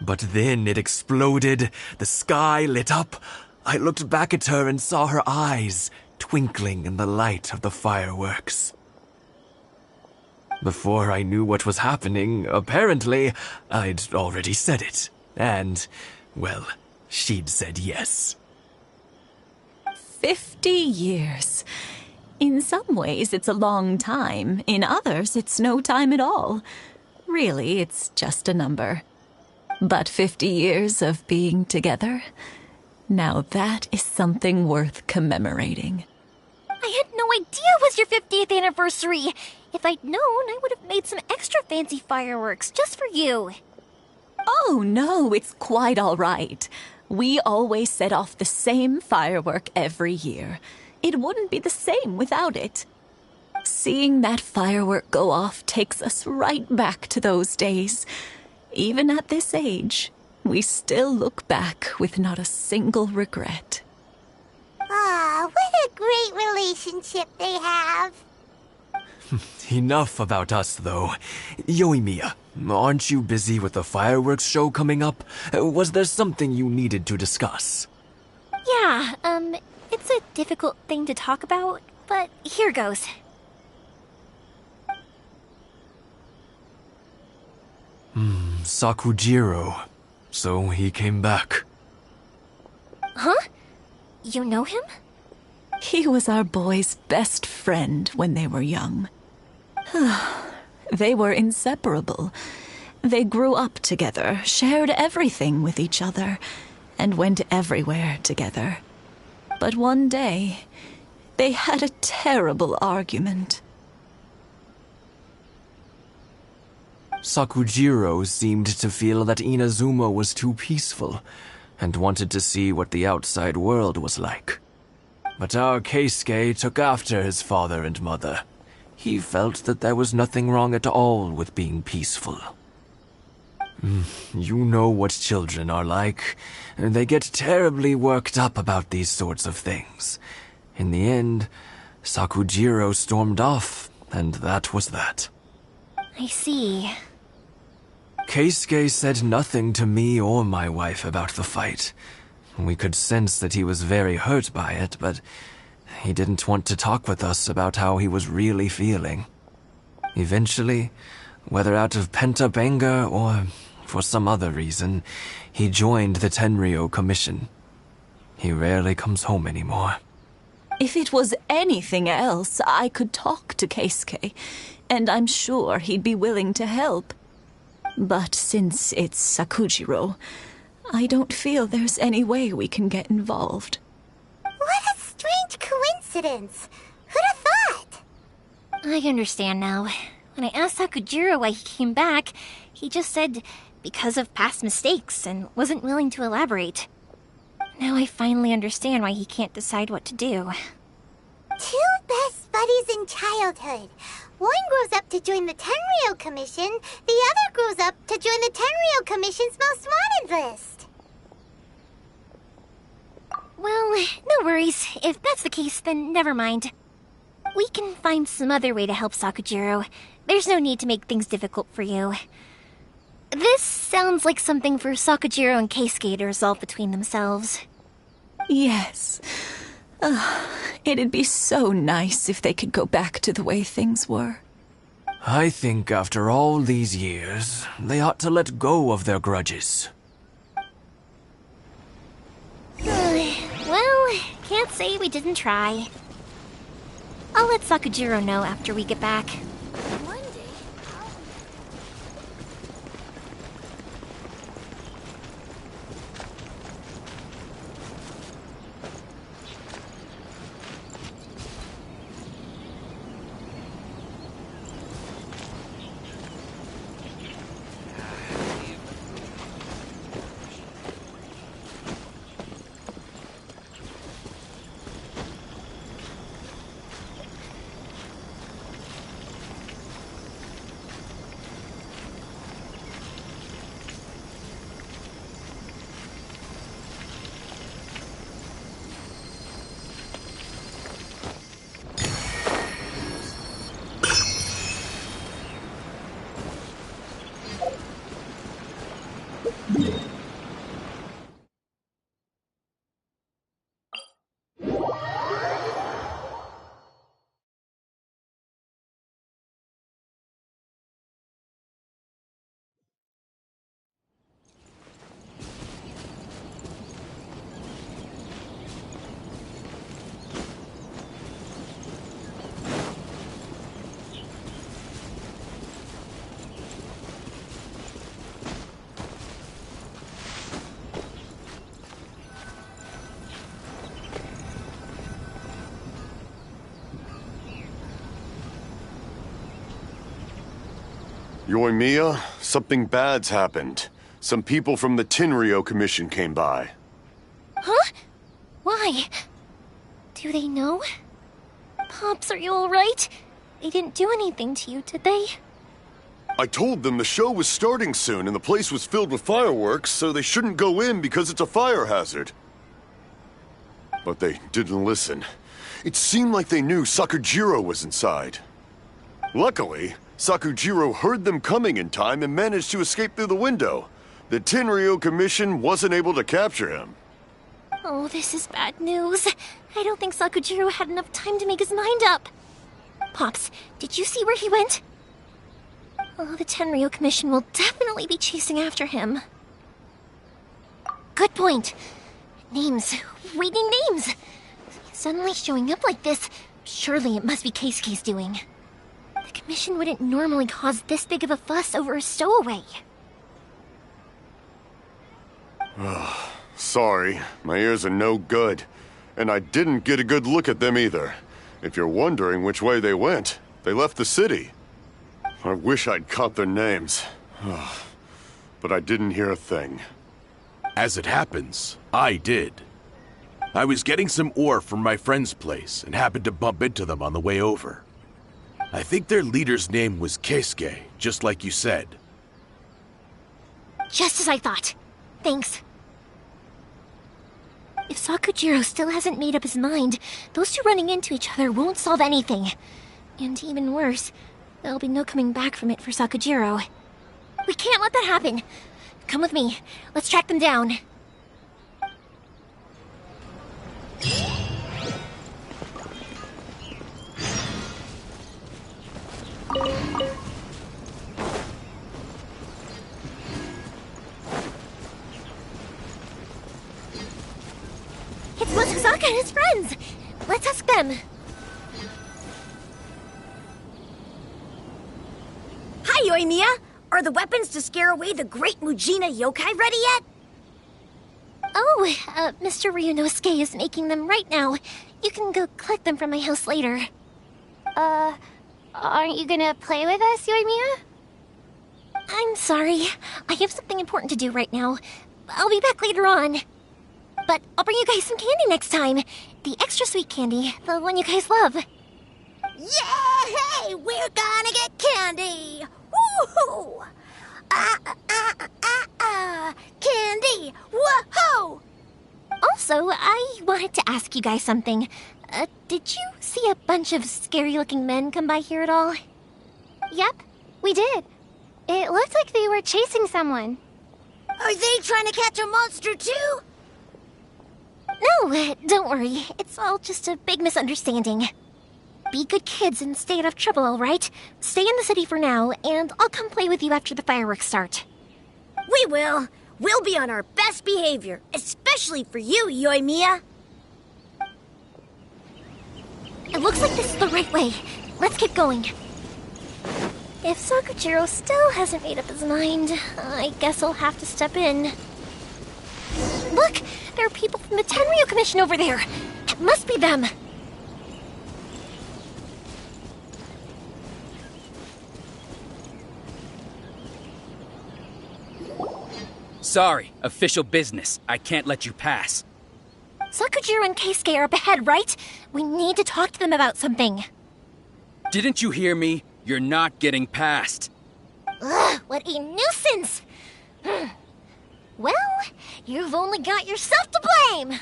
But then it exploded, the sky lit up. I looked back at her and saw her eyes twinkling in the light of the fireworks. Before I knew what was happening, apparently, I'd already said it. And, well, she'd said yes. 50 years. In some ways, it's a long time. In others, it's no time at all. Really, it's just a number. But 50 years of being together? Now that is something worth commemorating. I had no idea it was your 50th anniversary. If I'd known, I would have made some extra fancy fireworks just for you. Oh, no, it's quite all right. We always set off the same firework every year. It wouldn't be the same without it. Seeing that firework go off takes us right back to those days. Even at this age, we still look back with not a single regret. Ah, what a great relationship they have. Enough about us, though. Yoimiya, aren't you busy with the fireworks show coming up? Was there something you needed to discuss? Yeah, it's a difficult thing to talk about, but here goes. Sakujiro. So he came back. Huh? You know him? He was our boys' best friend when they were young. They were inseparable. They grew up together, shared everything with each other, and went everywhere together. But one day, they had a terrible argument. Sakujiro seemed to feel that Inazuma was too peaceful, and wanted to see what the outside world was like. But our Keisuke took after his father and mother. He felt that there was nothing wrong at all with being peaceful. You know what children are like. They get terribly worked up about these sorts of things. In the end, Sakujiro stormed off, and that was that. I see. Keisuke said nothing to me or my wife about the fight. We could sense that he was very hurt by it, but he didn't want to talk with us about how he was really feeling. Eventually, whether out of pent-up anger or for some other reason, he joined the Tenryo Commission, He rarely comes home anymore. If it was anything else, I could talk to Keisuke, and I'm sure he'd be willing to help. But since it's Sakujiro, I don't feel there's any way we can get involved. What a strange coincidence. Who'd have thought? I understand now. When I asked Sakujiro why he came back, he just said because of past mistakes and wasn't willing to elaborate. Now I finally understand why he can't decide what to do. Two best buddies in childhood. One grows up to join the Tenryou Commission, the other grows up to join the Tenryou Commission's most wanted list. Well, no worries. If that's the case, then never mind. We can find some other way to help Sakujiro. There's no need to make things difficult for you. This sounds like something for Sakujiro and Keisuke to resolve between themselves. Yes. It'd be so nice if they could go back to the way things were. I think after all these years, they ought to let go of their grudges. Well, can't say we didn't try. I'll let Sakujiro know after we get back. Yoimiya, something bad's happened. Some people from the Tenryou Commission came by. Huh? Why? Do they know? Pops, are you alright? They didn't do anything to you, did they? I told them the show was starting soon and the place was filled with fireworks, so they shouldn't go in because it's a fire hazard. But they didn't listen. It seemed like they knew Sakujiro was inside. Luckily, Sakujiro heard them coming in time and managed to escape through the window. The Tenryou Commission wasn't able to capture him. Oh, this is bad news. I don't think Sakujiro had enough time to make his mind up. Pops, did you see where he went? Oh, the Tenryou Commission will definitely be chasing after him. Good point. Names. Reading names. Suddenly showing up like this, surely it must be Keisuke's doing. The Commission wouldn't normally cause this big of a fuss over a stowaway. Sorry, my ears are no good. And I didn't get a good look at them either. If you're wondering which way they went, they left the city. I wish I'd caught their names. But I didn't hear a thing. As it happens, I did. I was getting some ore from my friend's place and happened to bump into them on the way over. I think their leader's name was Keisuke, just like you said. Just as I thought. Thanks. If Sakujiro still hasn't made up his mind, those two running into each other won't solve anything. And even worse, there'll be no coming back from it for Sakujiro. We can't let that happen. Come with me. Let's track them down. It's Mosusaka and his friends! Let's ask them. Hi, Yoimiya! Are the weapons to scare away the great Mujina yokai ready yet? Oh, Mr. Ryunosuke is making them right now. You can go collect them from my house later. Aren't you gonna play with us, Yoimiya? I'm sorry. I have something important to do right now. I'll be back later on. But I'll bring you guys some candy next time. The extra sweet candy, the one you guys love. Yay! We're gonna get candy! Woohoo! Candy! Whoa! Also, I wanted to ask you guys something. Did you see a bunch of scary-looking men come by here at all? Yep, we did. It looked like they were chasing someone. Are they trying to catch a monster too? No, don't worry. It's all just a big misunderstanding. Be good kids and stay out of trouble, all right? Stay in the city for now, and I'll come play with you after the fireworks start. We will. We'll be on our best behavior, especially for you, Yoimiya. It looks like this is the right way. Let's keep going. If Sakujiro still hasn't made up his mind, I guess I'll have to step in. Look! There are people from the Tenryu Commission over there! It must be them! Sorry, official business. I can't let you pass. Sakujiro and Keisuke are up ahead, right? We need to talk to them about something. Didn't you hear me? You're not getting past. Ugh, what a nuisance! Well, you've only got yourself to blame!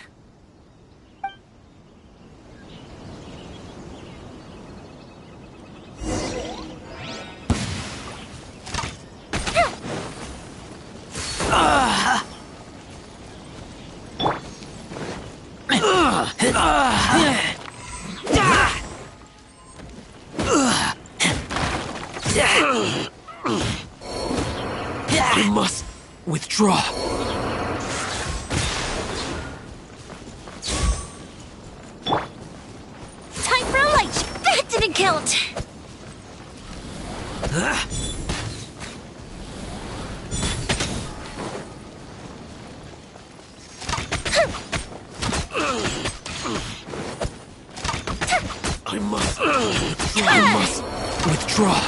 I must withdraw. Time for a light! That didn't count! I must withdraw.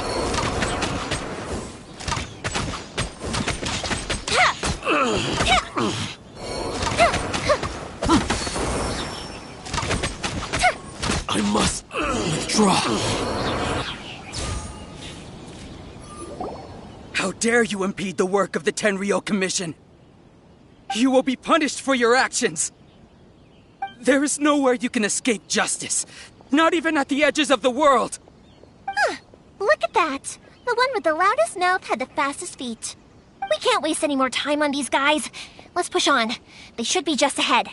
I must withdraw. How dare you impede the work of the Tenryo Commission? You will be punished for your actions. There is nowhere you can escape justice. Not even at the edges of the world. Look at that. The one with the loudest mouth had the fastest feet. We can't waste any more time on these guys. Let's push on. They should be just ahead.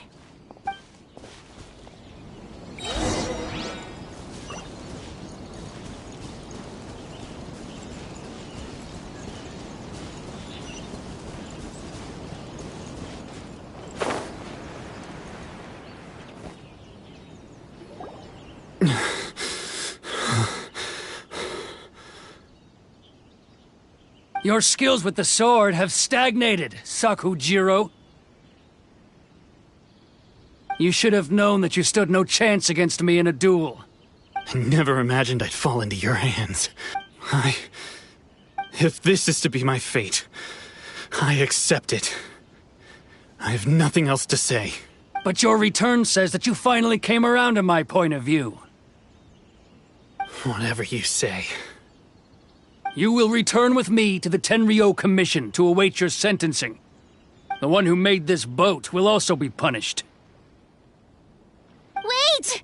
Your skills with the sword have stagnated, Sakujiro. You should have known that you stood no chance against me in a duel. I never imagined I'd fall into your hands. If this is to be my fate, I accept it. I have nothing else to say. But your return says that you finally came around to my point of view. Whatever you say. You will return with me to the Tenryo Commission to await your sentencing. The one who made this boat will also be punished. Wait!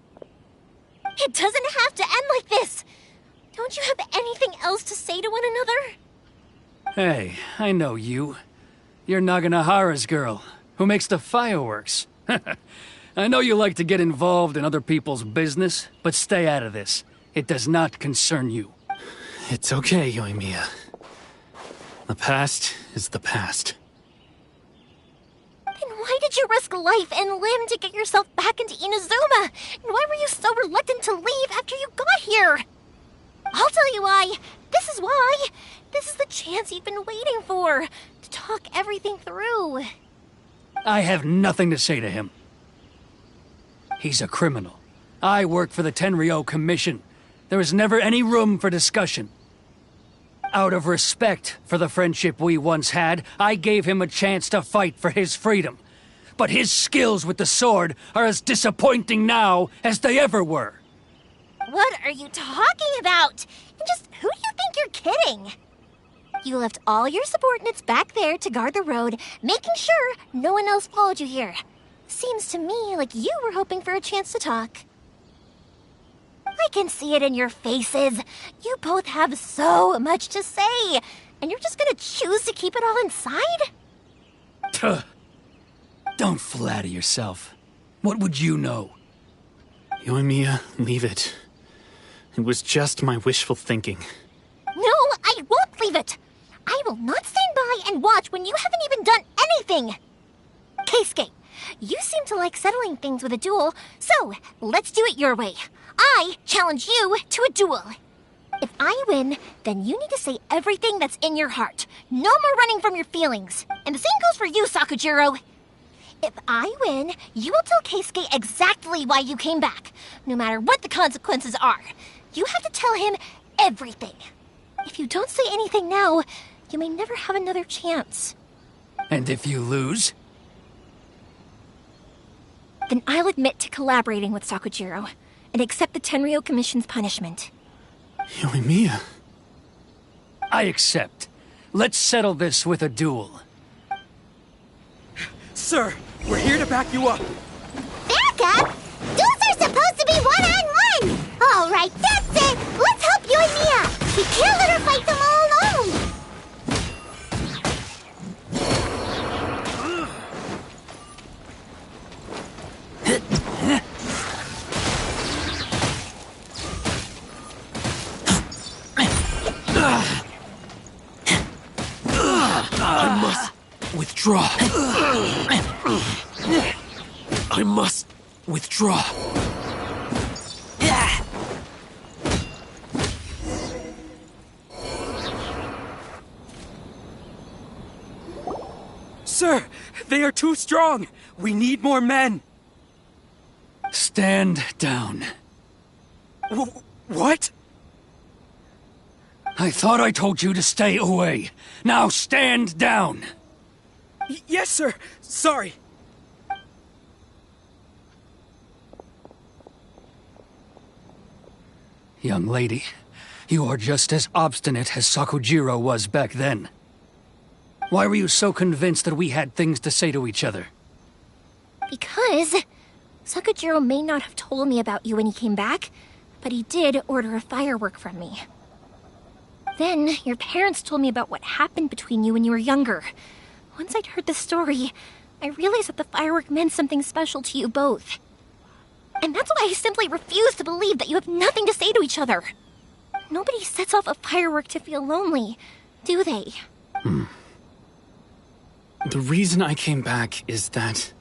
It doesn't have to end like this! Don't you have anything else to say to one another? Hey, I know you. You're Naganahara's girl, who makes the fireworks. I know you like to get involved in other people's business, but stay out of this. It does not concern you. It's okay, Yoimiya. The past is the past. Then Why did you risk life and limb to get yourself back into Inazuma? And why were you so reluctant to leave after you got here? I'll tell you why. This is why. This is the chance you've been waiting for, to talk everything through. I have nothing to say to him. He's a criminal. I work for the Tenryo Commission. There is never any room for discussion. Out of respect for the friendship we once had, I gave him a chance to fight for his freedom. But his skills with the sword are as disappointing now as they ever were. What are you talking about? And just who do you think you're kidding? You left all your subordinates back there to guard the road, making sure no one else followed you here. Seems to me like you were hoping for a chance to talk. I can see it in your faces. You both have so much to say, and you're just gonna choose to keep it all inside? Tuh. Don't flatter yourself. What would you know? Yoimiya, leave it. It was just my wishful thinking. No, I won't leave it. I will not stand by and watch when you haven't even done anything. Keisuke, you seem to like settling things with a duel, so let's do it your way. I challenge you to a duel. If I win, then you need to say everything that's in your heart. No more running from your feelings. And the same goes for you, Sakujiro. If I win, you will tell Keisuke exactly why you came back, no matter what the consequences are. You have to tell him everything. If you don't say anything now, you may never have another chance. And if you lose? Then I'll admit to collaborating with Sakujiro and accept the Tenryo Commission's punishment. Yoimiya. I accept. Let's settle this with a duel. Sir, we're here to back you up. Back up? Duels are supposed to be one-on-one! All right, that's it! Let's help Yoimiya! We can't let her fight them all alone! I must withdraw. I must withdraw. Sir, they are too strong. We need more men. Stand down. What? I thought I told you to stay away. Now stand down. Yes, sir. Sorry. Young lady, you are just as obstinate as Sakujiro was back then. Why were you so convinced that we had things to say to each other? Because Sakujiro may not have told me about you when he came back, but he did order a firework from me. Then your parents told me about what happened between you when you were younger. Once I'd heard the story, I realized that the firework meant something special to you both. And that's why I simply refuse to believe that you have nothing to say to each other. Nobody sets off a firework to feel lonely, do they? The reason I came back is that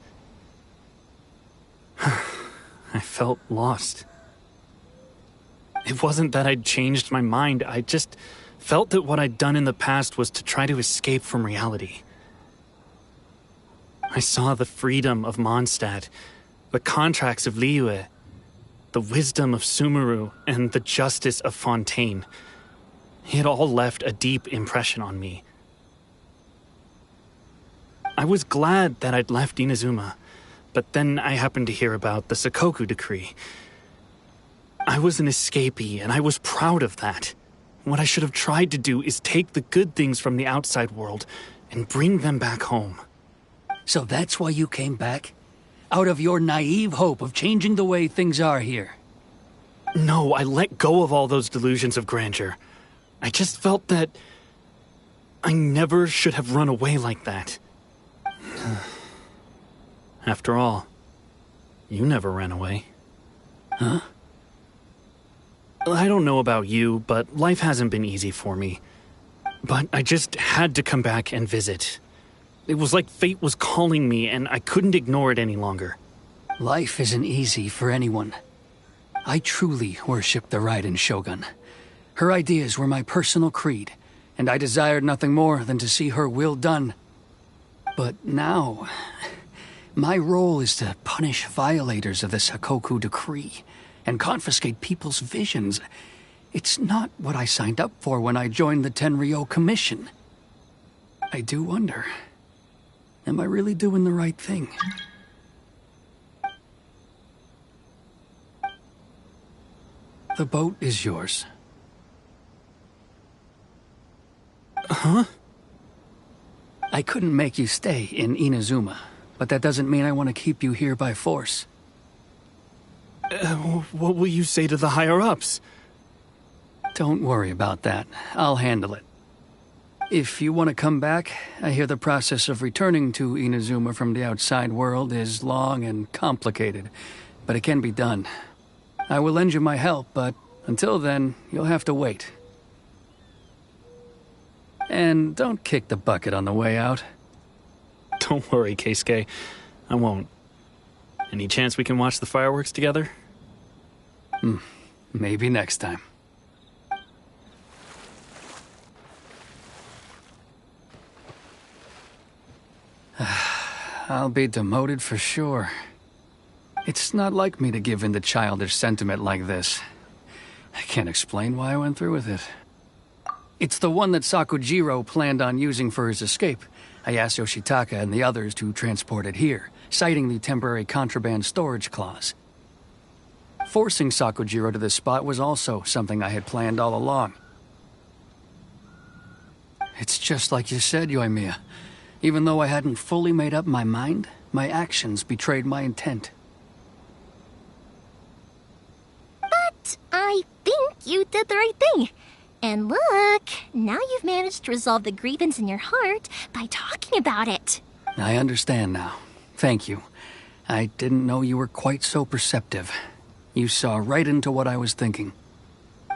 I felt lost. It wasn't that I'd changed my mind, I just felt that what I'd done in the past was to try to escape from reality. I saw the freedom of Mondstadt, the contracts of Liyue, the wisdom of Sumeru, and the justice of Fontaine. It all left a deep impression on me. I was glad that I'd left Inazuma, but then I happened to hear about the Sakoku decree. I was an escapee, and I was proud of that. What I should have tried to do is take the good things from the outside world and bring them back home. So that's why you came back? Out of your naive hope of changing the way things are here? No, I let go of all those delusions of grandeur. I just felt that I never should have run away like that. After all, you never ran away. Huh? I don't know about you, but life hasn't been easy for me. But I just had to come back and visit. It was like fate was calling me, and I couldn't ignore it any longer. Life isn't easy for anyone. I truly worship the Raiden Shogun. Her ideas were my personal creed, and I desired nothing more than to see her will done. But now, my role is to punish violators of the Sakoku decree and confiscate people's visions. It's not what I signed up for when I joined the Tenryo Commission. I do wonder, am I really doing the right thing? The boat is yours. Huh? I couldn't make you stay in Inazuma, but that doesn't mean I want to keep you here by force. What will you say to the higher-ups? Don't worry about that. I'll handle it. If you want to come back, I hear the process of returning to Inazuma from the outside world is long and complicated, but it can be done. I will lend you my help, but until then, you'll have to wait. And don't kick the bucket on the way out. Don't worry, Keisuke. I won't. Any chance we can watch the fireworks together? Maybe next time. I'll be demoted for sure. It's not like me to give in to childish sentiment like this. I can't explain why I went through with it. It's the one that Sakujiro planned on using for his escape. I asked Yoshitaka and the others to transport it here, citing the temporary contraband storage clause. Forcing Sakujiro to this spot was also something I had planned all along. It's just like you said, Yoimiya. Even though I hadn't fully made up my mind, my actions betrayed my intent. But I think you did the right thing. And look, now you've managed to resolve the grievance in your heart by talking about it. I understand now. Thank you. I didn't know you were quite so perceptive. You saw right into what I was thinking.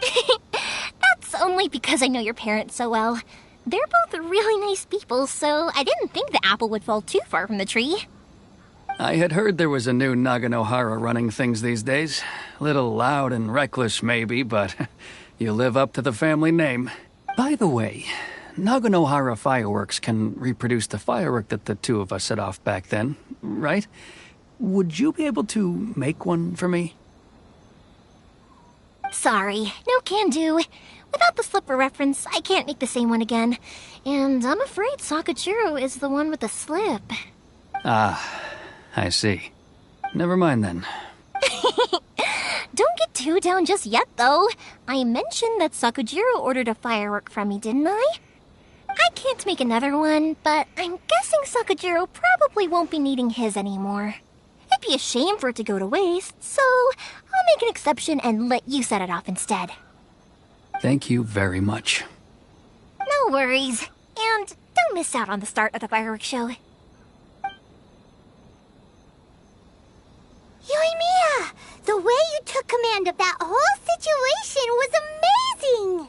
That's only because I know your parents so well. They're both really nice people, so I didn't think the apple would fall too far from the tree. I had heard there was a new Naganohara running things these days. Little loud and reckless, maybe, but you live up to the family name. By the way, Naganohara fireworks can reproduce the firework that the two of us set off back then, right? Would you be able to make one for me? Sorry, no can do. Without the slipper reference, I can't make the same one again. And I'm afraid Sakujiro is the one with the slip. Ah, I see. Never mind then. Don't get too down just yet, though. I mentioned that Sakujiro ordered a firework from me, didn't I? I can't make another one, but I'm guessing Sakujiro probably won't be needing his anymore. It'd be a shame for it to go to waste, so I'll make an exception and let you set it off instead. Thank you very much. No worries. And don't miss out on the start of the fireworks show. Yoimiya! The way you took command of that whole situation was amazing!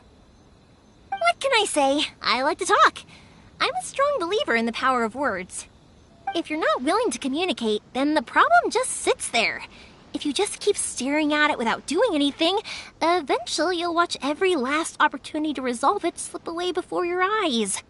What can I say? I like to talk. I'm a strong believer in the power of words. If you're not willing to communicate, then the problem just sits there. If you just keep staring at it without doing anything, eventually you'll watch every last opportunity to resolve it slip away before your eyes.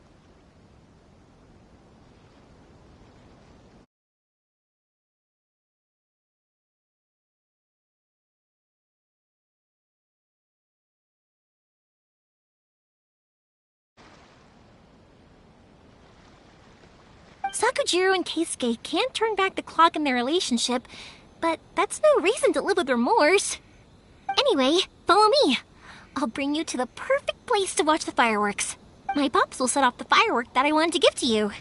Sakujiro and Keisuke can't turn back the clock in their relationship, but that's no reason to live with remorse. Anyway, follow me. I'll bring you to the perfect place to watch the fireworks. My pops will set off the firework that I wanted to give to you.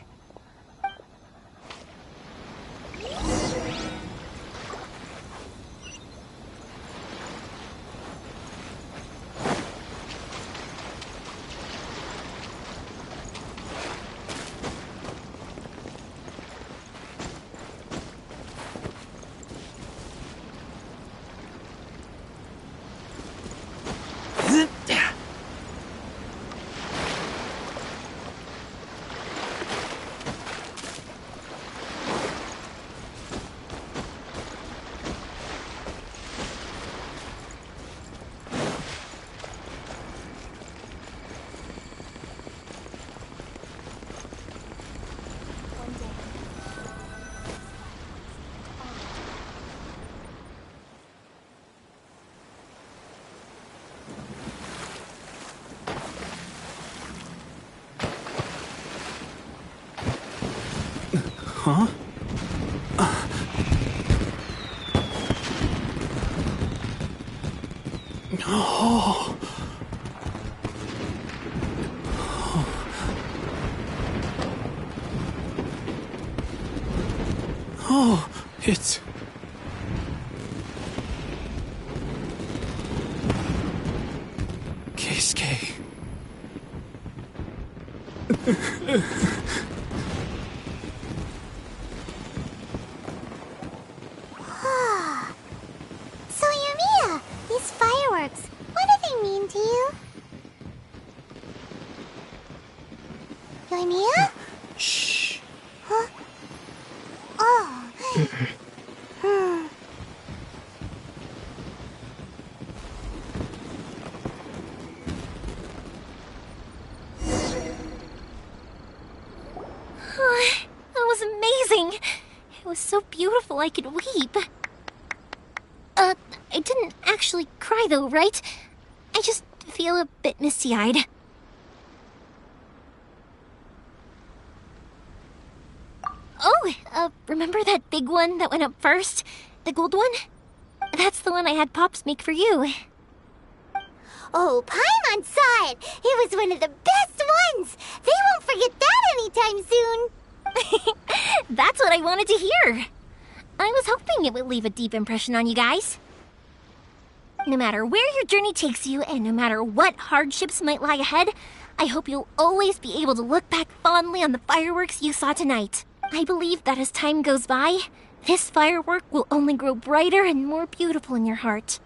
Huh? Oh. Oh, it's... Keisuke. So, Yumiya, these fireworks, what do they mean to you? Yumiya? Shh. Huh? Oh. That was amazing. It was so beautiful I could weep. I didn't actually cry though, right? I just feel a bit misty-eyed. Oh, remember that big one that went up first? The gold one? That's the one I had Pops make for you. Oh, Paimon saw it! It was one of the best ones! They won't forget that anytime soon! That's what I wanted to hear. I was hoping it would leave a deep impression on you guys. No matter where your journey takes you, and no matter what hardships might lie ahead, I hope you'll always be able to look back fondly on the fireworks you saw tonight. I believe that as time goes by, this firework will only grow brighter and more beautiful in your heart.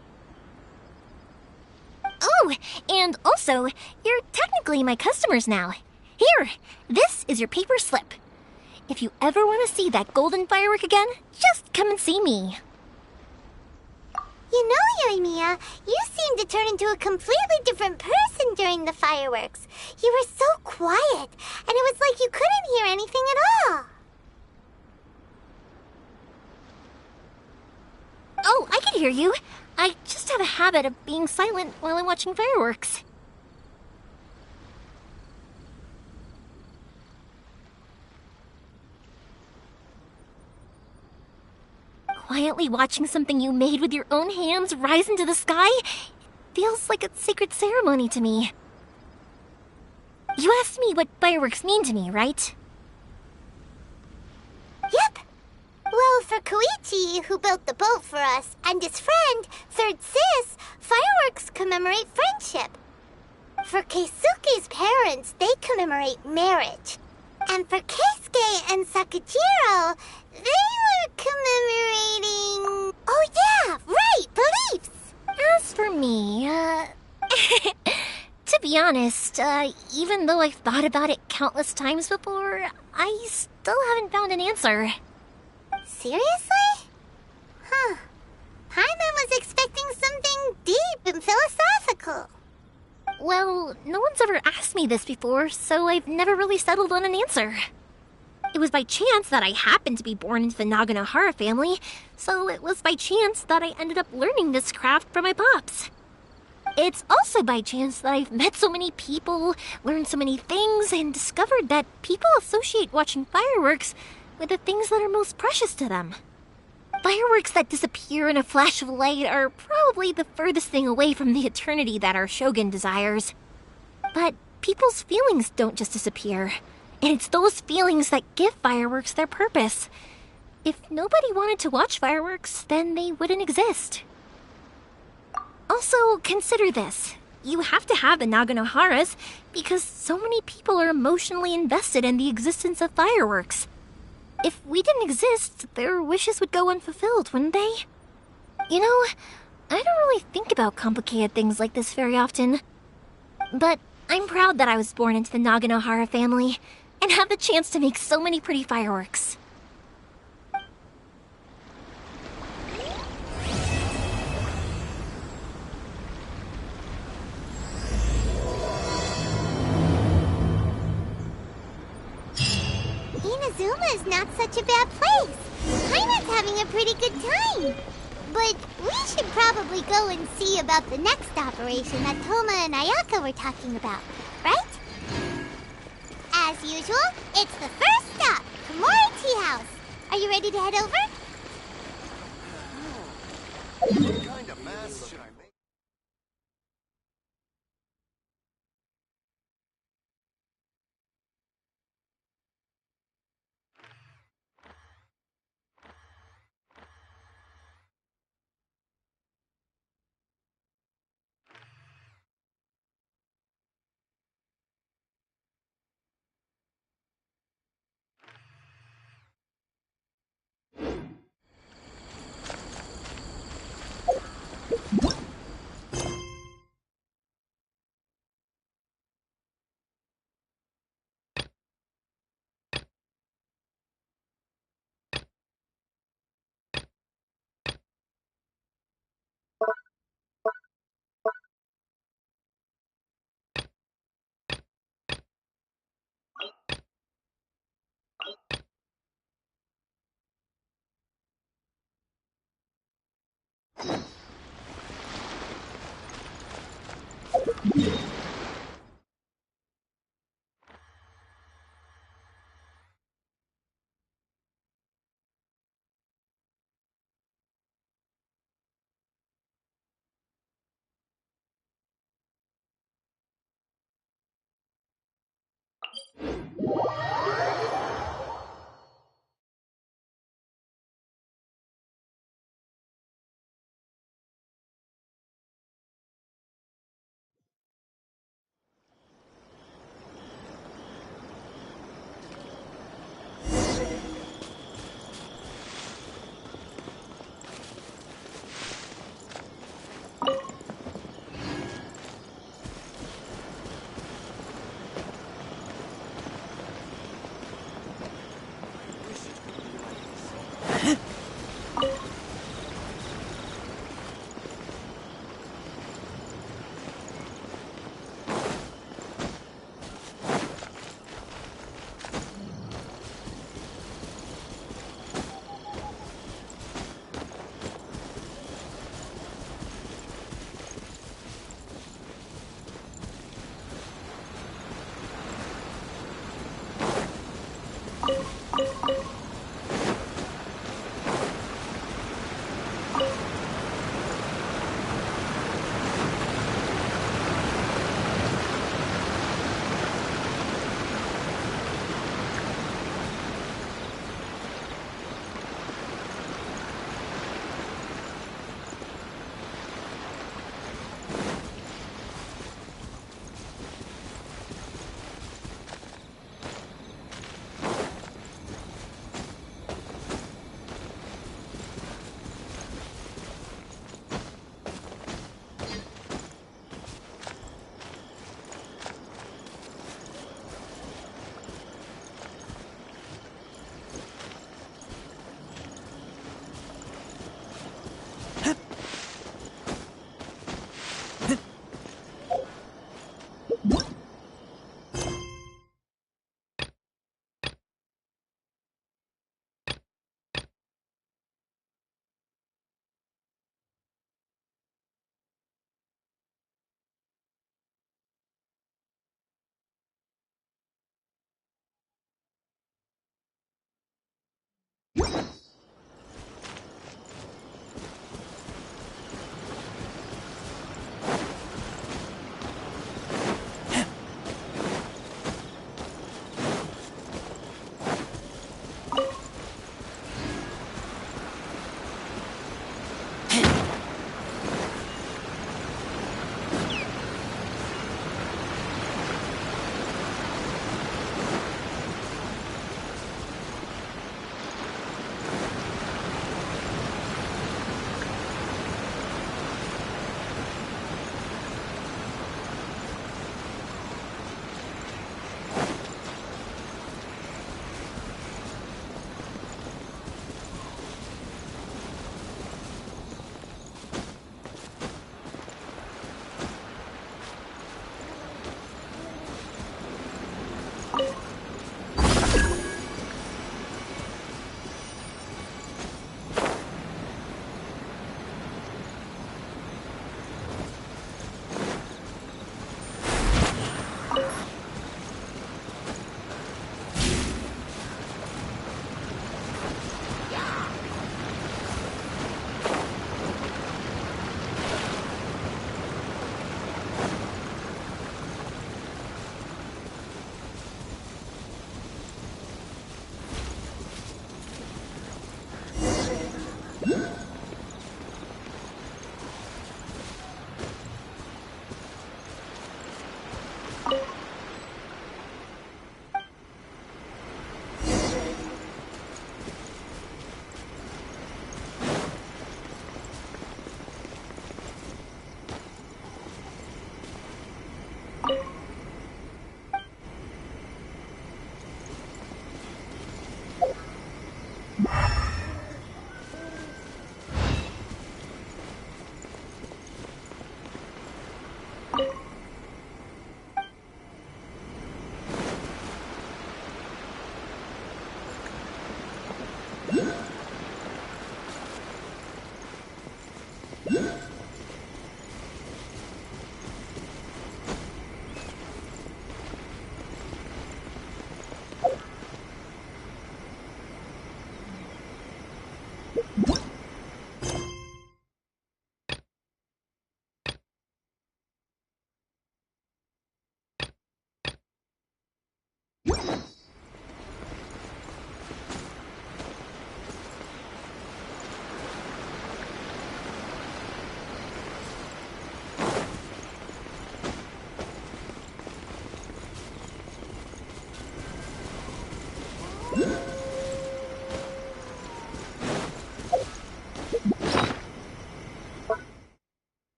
Oh, and also, you're technically my customers now. Here, this is your paper slip. If you ever want to see that golden firework again, just come and see me. You know, Yumiya, you seemed to turn into a completely different person during the fireworks. You were so quiet, and it was like you couldn't hear anything at all. Oh, I can hear you. I just have a habit of being silent while I'm watching fireworks. Quietly watching something you made with your own hands rise into the sky feels like a sacred ceremony to me. You asked me what fireworks mean to me, right? Yep. Well, for Koichi, who built the boat for us, and his friend, Third Sis, fireworks commemorate friendship. For Keisuke's parents, they commemorate marriage. And for Keisuke and Sakajiro, they were commemorating... Oh yeah, right, beliefs! As for me, to be honest, even though I've thought about it countless times before, I still haven't found an answer. Seriously? Huh. Paimon was expecting something deep and philosophical. Well, no one's ever asked me this before, so I've never really settled on an answer. It was by chance that I happened to be born into the Naganohara family, so it was by chance that I ended up learning this craft from my pops. It's also by chance that I've met so many people, learned so many things, and discovered that people associate watching fireworks with the things that are most precious to them. Fireworks that disappear in a flash of light are probably the furthest thing away from the eternity that our shogun desires. But people's feelings don't just disappear, and it's those feelings that give fireworks their purpose. If nobody wanted to watch fireworks, then they wouldn't exist. Also, consider this. You have to have the Naganoharas because so many people are emotionally invested in the existence of fireworks. If we didn't exist, their wishes would go unfulfilled, wouldn't they? You know, I don't really think about complicated things like this very often. But I'm proud that I was born into the Naganohara family and have the chance to make so many pretty fireworks. Inazuma is not such a bad place. Paimon's having a pretty good time. But we should probably go and see about the next operation that Toma and Ayaka were talking about, right? As usual, it's the first stop, Komori Tea House. Are you ready to head over? What kind of mask should I make?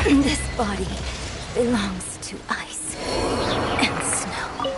This body belongs to ice and snow.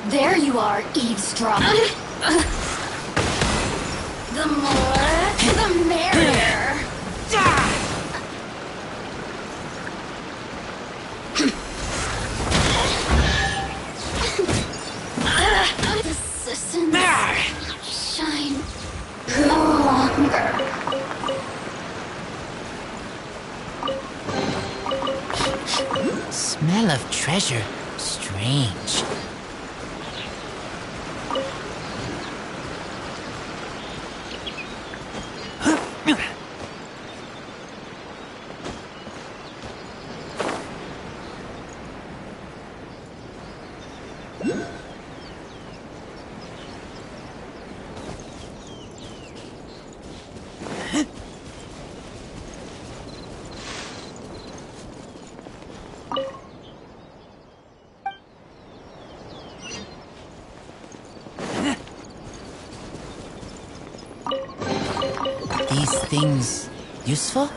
There you are, eavesdropper. The more, the merrier. The citizens shine no longer. Smell of treasure. Strange. These things useful?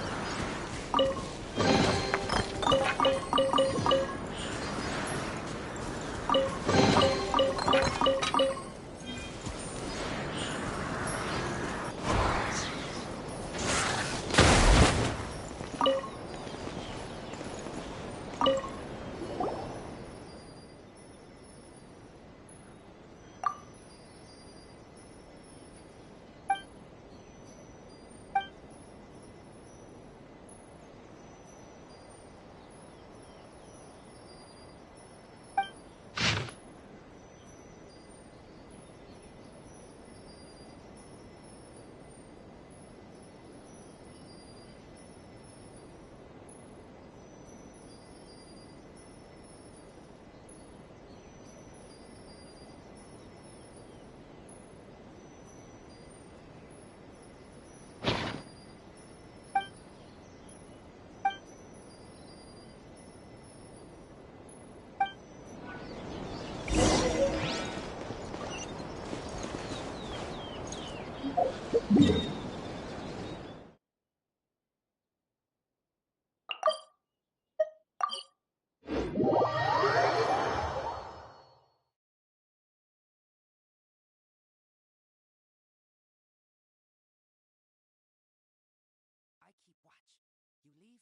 I keep watch. You leave,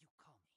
you call me.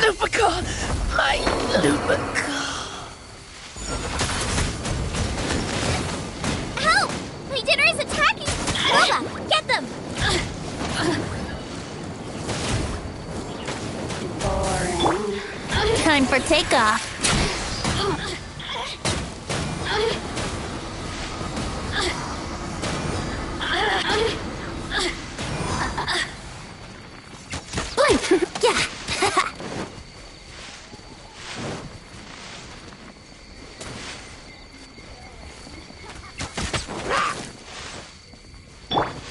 Lupica! Hi, Lupica. Help! My dinner is attacking! Lola, get them! Boring. Time for takeoff. Yeah.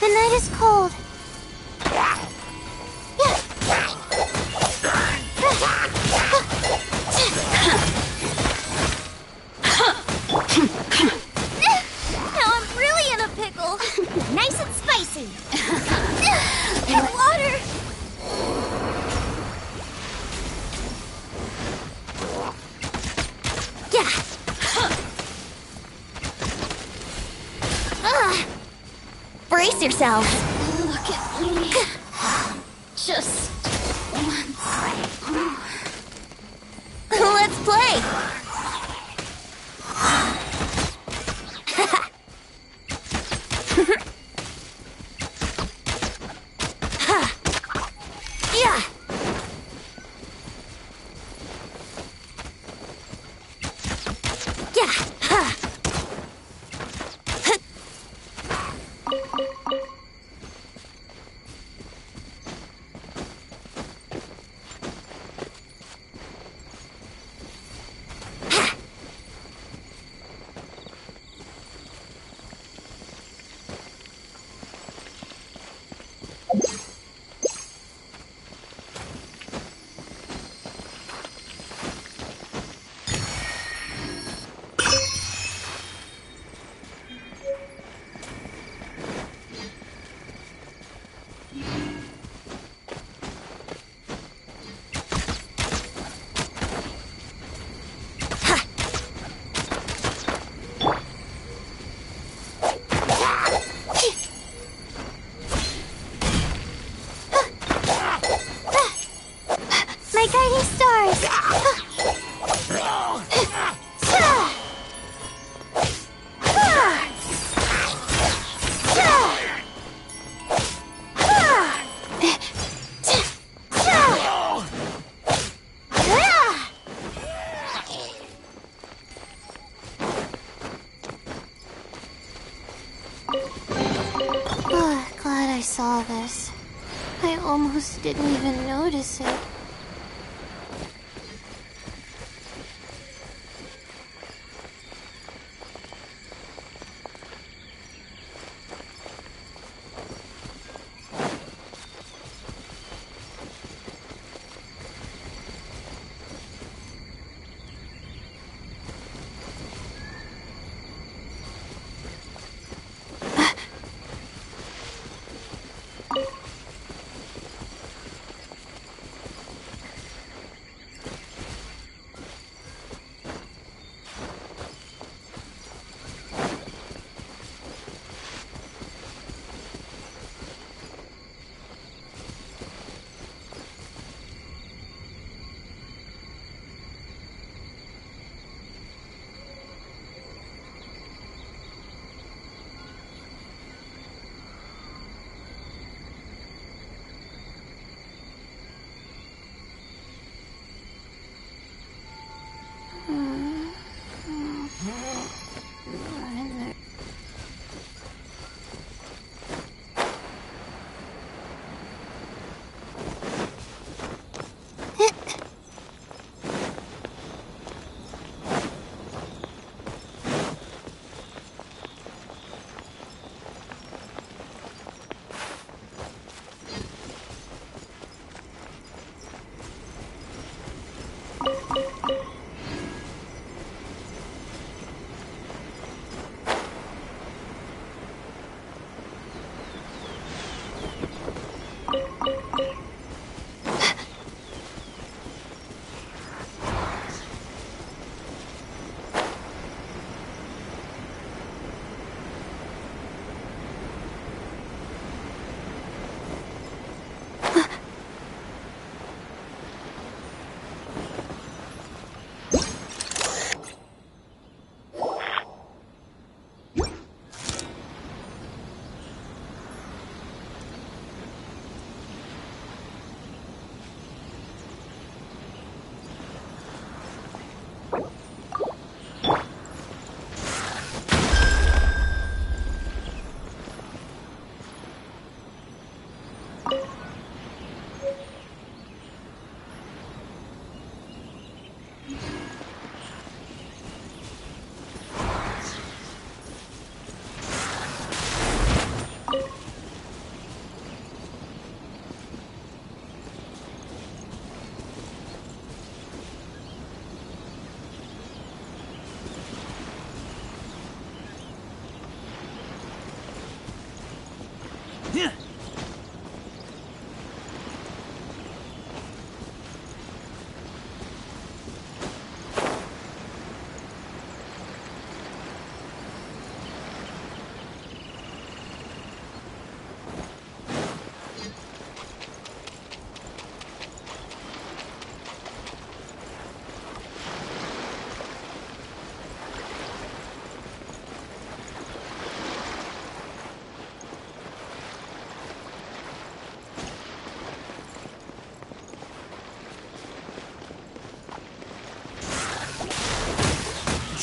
The night is cold. Now I'm really in a pickle. Nice and spicy. And water. Brace yourselves. Look at me. Just once more. Let's play. Yeah. My guiding stars. Glad I saw this. I almost didn't even notice it.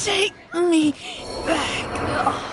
Take me back.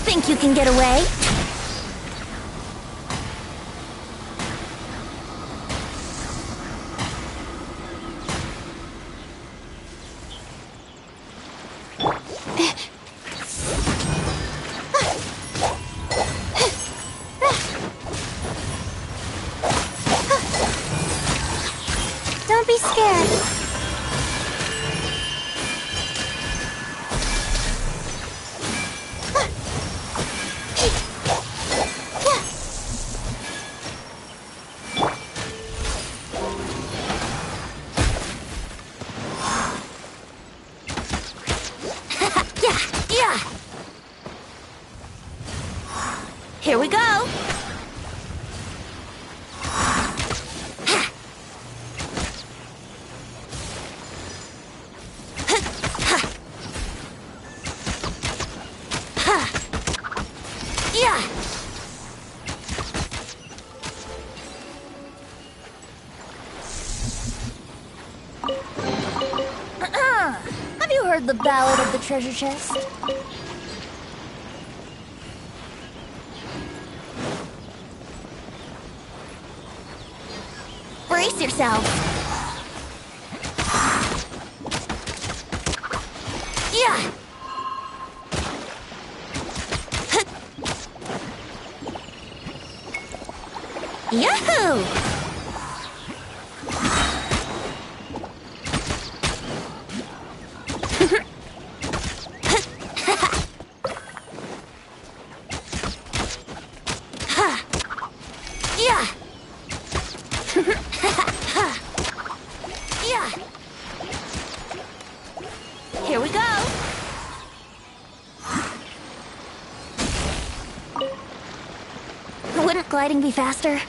Think you can get away? Don't be scared. Here we go. Have you heard the ballad of the treasure chest? Brace yourself. Yeah. Yahoo! Yeah. Yeah. Here we go. Wouldn't gliding be faster?